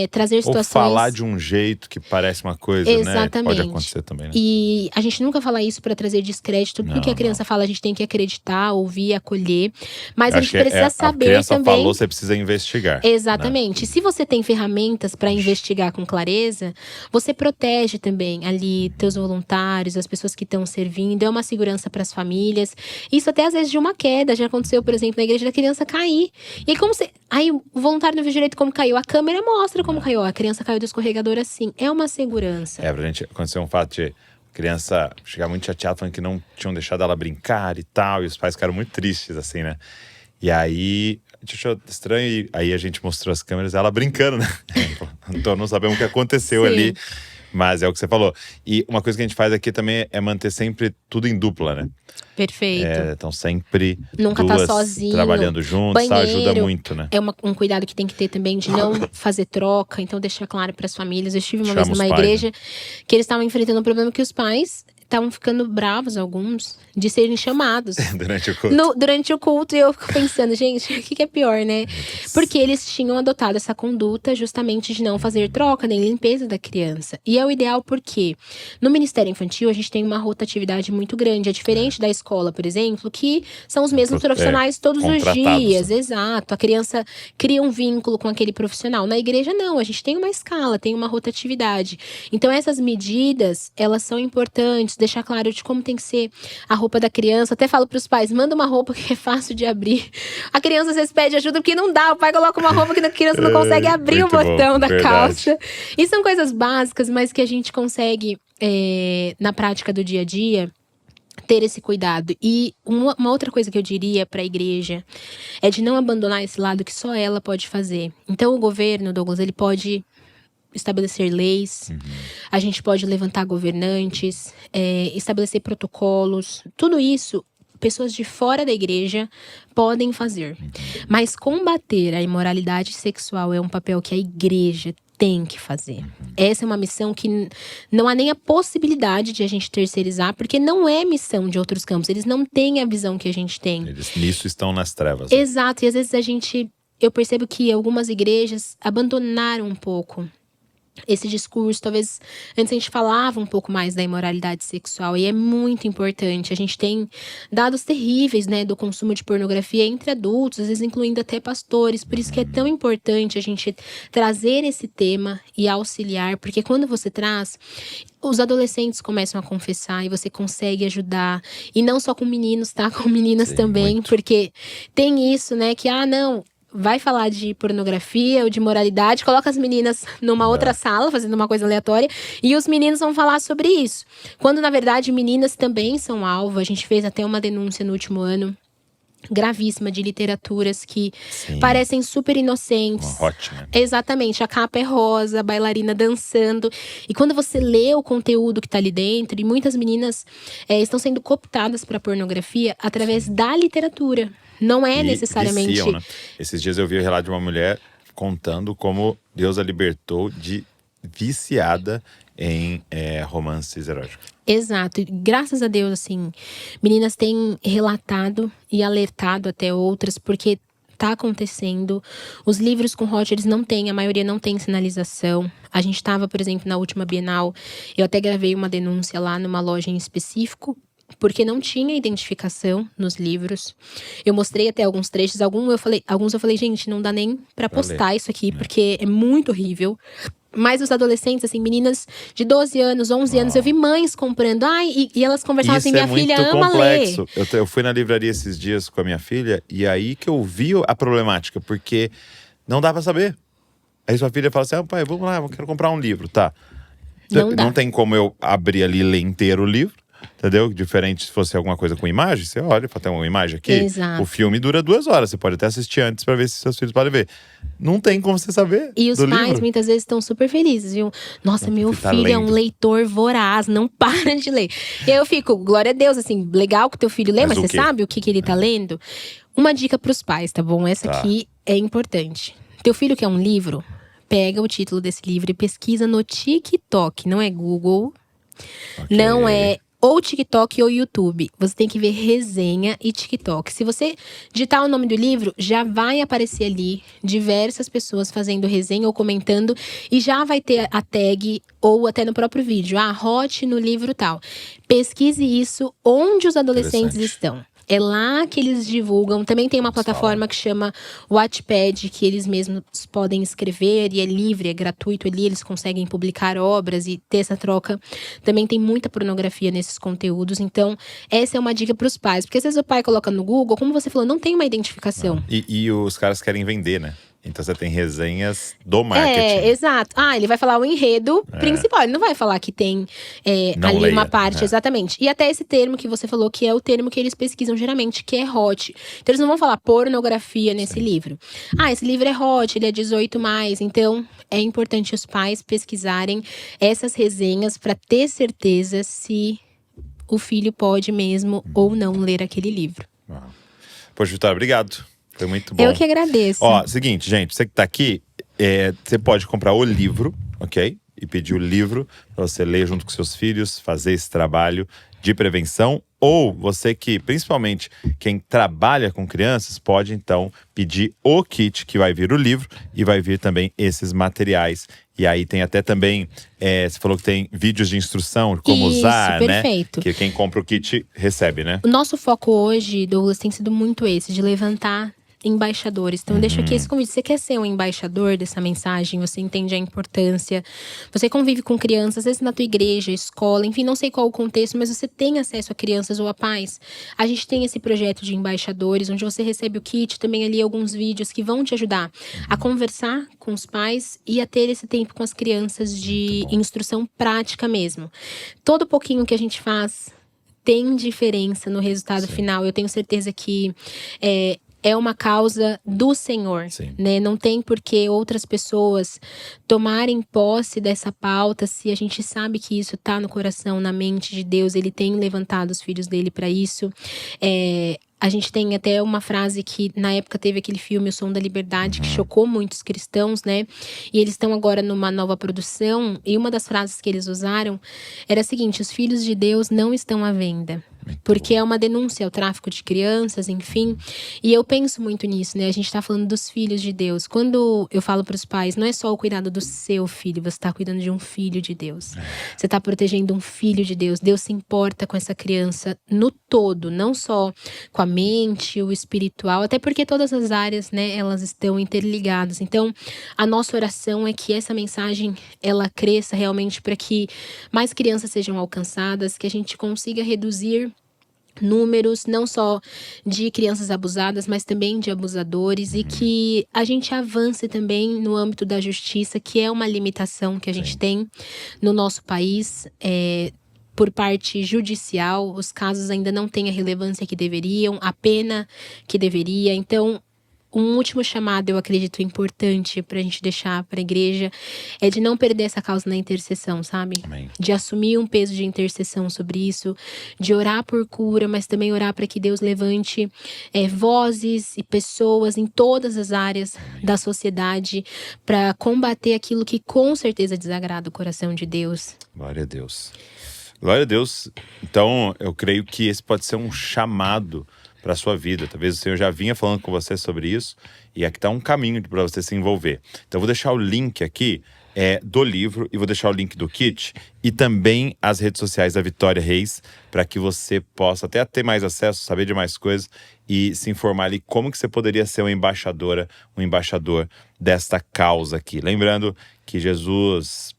trazer situações… Ou falar de um jeito que parece uma coisa, né? Pode acontecer também, né? E a gente nunca fala isso pra trazer descrédito. Tudo que a criança fala, a gente tem que acreditar, ouvir, acolher. Mas a gente precisa saber também… A criança falou, você precisa investigar. Exatamente. Né? Se você tem ferramentas pra investigar com clareza, você protege também ali teus voluntários, as pessoas que estão servindo. É uma segurança pras famílias. Isso até às vezes de uma queda. Já aconteceu, por exemplo, na igreja da criança cair. E aí, aí o voluntário não viu direito como caiu. A câmera mostra como caiu. A criança caiu do escorregador assim. É uma segurança. Pra gente acontecer um fato de criança chegar muito chateada, falando que não tinham deixado ela brincar e tal. E os pais ficaram muito tristes, assim, né? E aí, a gente achou estranho. E aí a gente mostrou as câmeras, ela brincando, né? Então não sabemos o que aconteceu ali. Mas é o que você falou. E uma coisa que a gente faz aqui também é manter sempre tudo em dupla, né? Perfeito. Então sempre nunca duas tá sozinho, trabalhando juntos, banheiro, ajuda muito, né? É um cuidado que tem que ter também de não fazer troca. Então deixar claro para as famílias. Eu estive uma vez numa igreja que eles estavam enfrentando um problema que os pais estavam ficando bravos, alguns, de serem chamados durante o culto. Durante o culto. E eu fico pensando, gente, o que é pior, né? Porque eles tinham adotado essa conduta justamente de não fazer troca nem limpeza da criança. E é o ideal porque no Ministério Infantil a gente tem uma rotatividade muito grande. É diferente da escola, por exemplo, que são os mesmos profissionais todos os dias. Exato. A criança cria um vínculo com aquele profissional. Na igreja, não. A gente tem uma escala, tem uma rotatividade. Então, essas medidas, elas são importantes. Deixar claro de como tem que ser a roupa da criança. Até falo pros pais, manda uma roupa que é fácil de abrir. A criança às vezes pede ajuda porque não dá. O pai coloca uma roupa que a criança não consegue abrir o botão da calça. E são coisas básicas, mas que a gente consegue, na prática do dia a dia, ter esse cuidado. E uma outra coisa que eu diria para a igreja é de não abandonar esse lado que só ela pode fazer. Então o governo, Douglas, ele pode estabelecer leis, a gente pode levantar governantes, estabelecer protocolos, tudo isso pessoas de fora da igreja podem fazer. Mas combater a imoralidade sexual é um papel que a igreja tem que fazer. Essa é uma missão que não há nem a possibilidade de a gente terceirizar, porque não é missão de outros campos, eles não têm a visão que a gente tem. Eles nisso estão nas trevas. Exato, e às vezes eu percebo que algumas igrejas abandonaram um pouco esse discurso. Talvez antes a gente falava um pouco mais da imoralidade sexual, e é muito importante. A gente tem dados terríveis, né, do consumo de pornografia entre adultos, às vezes incluindo até pastores. Por isso que é tão importante a gente trazer esse tema e auxiliar, porque quando você traz, os adolescentes começam a confessar e você consegue ajudar. E não só com meninos, tá? Com meninas também, muito. Porque tem isso, né, que não… vai falar de pornografia ou de moralidade, coloca as meninas numa outra sala, fazendo uma coisa aleatória, e os meninos vão falar sobre isso. Quando, na verdade, meninas também são alvo. A gente fez até uma denúncia no último ano gravíssima de literaturas que parecem super inocentes. Uma hot, né? Exatamente, a capa é rosa, a bailarina dançando. E quando você lê o conteúdo que tá ali dentro, e muitas meninas estão sendo cooptadas para pornografia através da literatura. Não é necessariamente… Viciam, né? Esses dias eu vi o relato de uma mulher contando como Deus a libertou de viciada em romances eróticos. Exato. E graças a Deus, assim, meninas têm relatado e alertado até outras, porque tá acontecendo. Os livros com hot, eles não têm, a maioria não tem sinalização. A gente tava, por exemplo, na última Bienal, eu até gravei uma denúncia lá numa loja em específico, porque não tinha identificação nos livros. Eu mostrei até alguns trechos, alguns eu falei, gente, não dá nem pra postar isso aqui, porque é muito horrível. Mas os adolescentes, assim, meninas de 12 anos, 11 anos, eu vi mães comprando. E elas conversavam assim, minha filha ama ler. Eu fui na livraria esses dias com a minha filha, e aí que eu vi a problemática, porque não dá pra saber. Aí sua filha fala assim, pai, vamos lá, eu quero comprar um livro, tá? Não tem como eu abrir ali e ler inteiro o livro. Entendeu? Diferente se fosse alguma coisa com imagem, você olha, tem uma imagem aqui. Exato. O filme dura 2 horas, você pode até assistir antes pra ver se seus filhos podem ver. Não tem como você saber. E os pais livro. Muitas vezes estão super felizes, viu? Nossa, meu filho é um leitor voraz, não para de ler. E aí eu fico, glória a Deus, assim, legal que teu filho lê, mas você sabe o que ele tá lendo? Uma dica pros pais, tá bom? Essa aqui é importante. Teu filho quer um livro? Pega o título desse livro e pesquisa no TikTok, não é Google, não é… ou TikTok ou YouTube. Você tem que ver resenha e TikTok. Se você digitar o nome do livro, já vai aparecer ali diversas pessoas fazendo resenha ou comentando. E já vai ter a tag, ou até no próprio vídeo, hot no livro tal. Pesquise isso onde os adolescentes estão. É lá que eles divulgam. Também tem uma plataforma que chama Wattpad, que eles mesmos podem escrever e é livre, é gratuito ali. Eles conseguem publicar obras e ter essa troca. Também tem muita pornografia nesses conteúdos. Então, essa é uma dica para os pais. Porque às vezes o pai coloca no Google, como você falou, não tem uma identificação. E os caras querem vender, né? Então você tem resenhas do marketing. Exato. Ele vai falar o enredo principal. Ele não vai falar que tem ali leia, uma parte, exatamente. E até esse termo que você falou, que é o termo que eles pesquisam geralmente, que é hot. Então eles não vão falar pornografia nesse livro. Esse livro é hot, ele é 18+. Então é importante os pais pesquisarem essas resenhas para ter certeza se o filho pode mesmo ou não ler aquele livro. Poxa, Vitória, obrigado. Foi muito bom. Eu que agradeço. Seguinte, gente, você que tá aqui, você pode comprar o livro, ok? E pedir o livro pra você ler junto com seus filhos, fazer esse trabalho de prevenção. Ou você que, principalmente quem trabalha com crianças, pode então pedir o kit, que vai vir o livro e vai vir também esses materiais. E aí tem até também, você falou que tem vídeos de instrução, como usar, perfeito. Né? Que quem compra o kit recebe, né? O nosso foco hoje, Douglas, tem sido muito esse, de levantar embaixadores. Então, eu deixo aqui esse convite. Você quer ser um embaixador dessa mensagem? Você entende a importância? Você convive com crianças, às vezes na tua igreja, escola, enfim, não sei qual o contexto, mas você tem acesso a crianças ou a pais. A gente tem esse projeto de embaixadores, onde você recebe o kit, também ali alguns vídeos que vão te ajudar a conversar com os pais e a ter esse tempo com as crianças de instrução prática mesmo. Todo pouquinho que a gente faz tem diferença no resultado final. Eu tenho certeza que é uma causa do Senhor, né? Não tem por que outras pessoas tomarem posse dessa pauta se a gente sabe que isso tá no coração, na mente de Deus. Ele tem levantado os filhos dele para isso. A gente tem até uma frase que na época teve aquele filme O Som da Liberdade, que chocou muitos cristãos, né? E eles estão agora numa nova produção. E uma das frases que eles usaram era a seguinte: os filhos de Deus não estão à venda. Porque é uma denúncia ao tráfico de crianças, enfim. E eu penso muito nisso, né? A gente tá falando dos filhos de Deus. Quando eu falo pros pais, não é só o cuidado do seu filho, você tá cuidando de um filho de Deus. Você tá protegendo um filho de Deus. Deus se importa com essa criança no todo, não só com a mente, o espiritual, até porque todas as áreas, né, elas estão interligadas. Então, a nossa oração é que essa mensagem, ela cresça realmente para que mais crianças sejam alcançadas, que a gente consiga reduzir números, não só de crianças abusadas, mas também de abusadores, e que a gente avance também no âmbito da justiça, que é uma limitação que a gente tem no nosso país. por parte judicial, os casos ainda não têm a relevância que deveriam, a pena que deveria. Então, um último chamado, eu acredito, importante pra gente deixar pra igreja é de não perder essa causa na intercessão, sabe? Amém. De assumir um peso de intercessão sobre isso, de orar por cura, mas também orar para que Deus levante vozes e pessoas em todas as áreas da sociedade para combater aquilo que com certeza desagrada o coração de Deus. Glória a Deus. Glória a Deus. Então, eu creio que esse pode ser um chamado para a sua vida. Talvez o Senhor já vinha falando com você sobre isso e aqui está um caminho para você se envolver. Então, eu vou deixar o link aqui do livro e vou deixar o link do kit e também as redes sociais da Vitória Reis para que você possa até ter mais acesso, saber de mais coisas e se informar ali como que você poderia ser uma embaixadora, um embaixador desta causa aqui. Lembrando que Jesus,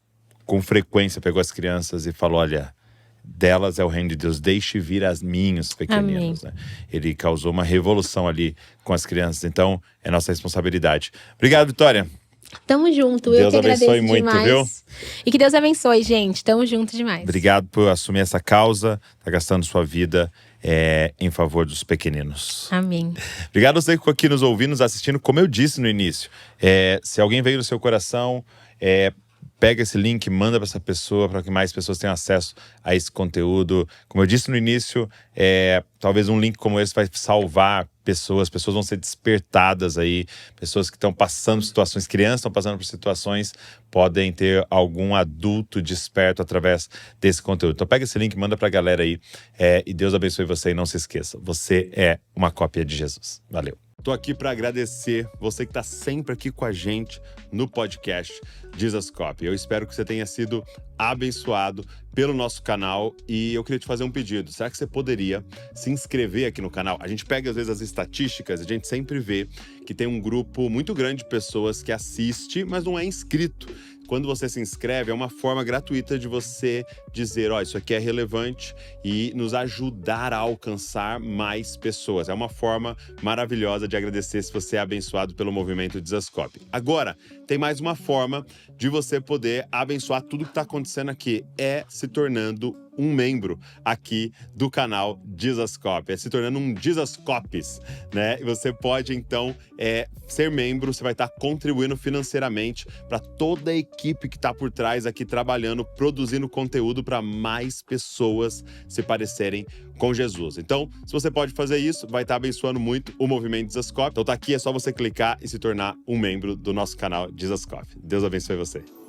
com frequência, pegou as crianças e falou, olha, delas é o reino de Deus, deixe vir as minhas pequeninos, né? Ele causou uma revolução ali com as crianças, então é nossa responsabilidade. Obrigado, Vitória. Tamo junto, Deus eu que agradeço abençoe muito, demais. viu? E que Deus abençoe, gente, tamo junto demais. Obrigado por assumir essa causa, tá gastando sua vida em favor dos pequeninos. Amém. Obrigado a você que ficou aqui nos ouvindo, nos assistindo. Como eu disse no início, se alguém veio no seu coração, pega esse link, manda para essa pessoa, para que mais pessoas tenham acesso a esse conteúdo. Como eu disse no início, talvez um link como esse vai salvar pessoas vão ser despertadas aí, pessoas que estão passando situações, crianças estão passando por situações, podem ter algum adulto desperto através desse conteúdo. Então pega esse link, manda pra galera aí, e Deus abençoe você e não se esqueça, você é uma cópia de Jesus. Valeu. Tô aqui para agradecer você que tá sempre aqui com a gente no podcast Jesus Copy. Eu espero que você tenha sido abençoado pelo nosso canal e eu queria te fazer um pedido. Será que você poderia se inscrever aqui no canal? A gente pega às vezes as estatísticas, a gente sempre vê que tem um grupo muito grande de pessoas que assiste, mas não é inscrito. Quando você se inscreve, é uma forma gratuita de você dizer, ó, isso aqui é relevante e nos ajudar a alcançar mais pessoas. É uma forma maravilhosa de agradecer se você é abençoado pelo movimento Jesus Copy. Agora, tem mais uma forma de você poder abençoar tudo que está acontecendo aqui, se tornando um membro aqui do canal Jesus Copy, se tornando um Jesus Copies, né? E você pode, então, ser membro, você vai estar contribuindo financeiramente para toda a equipe que está por trás aqui trabalhando, produzindo conteúdo para mais pessoas se parecerem com Jesus. Então, se você pode fazer isso, vai estar abençoando muito o movimento Jesus Copy. Então tá aqui, é só você clicar e se tornar um membro do nosso canal Jesus Copy. Deus abençoe você.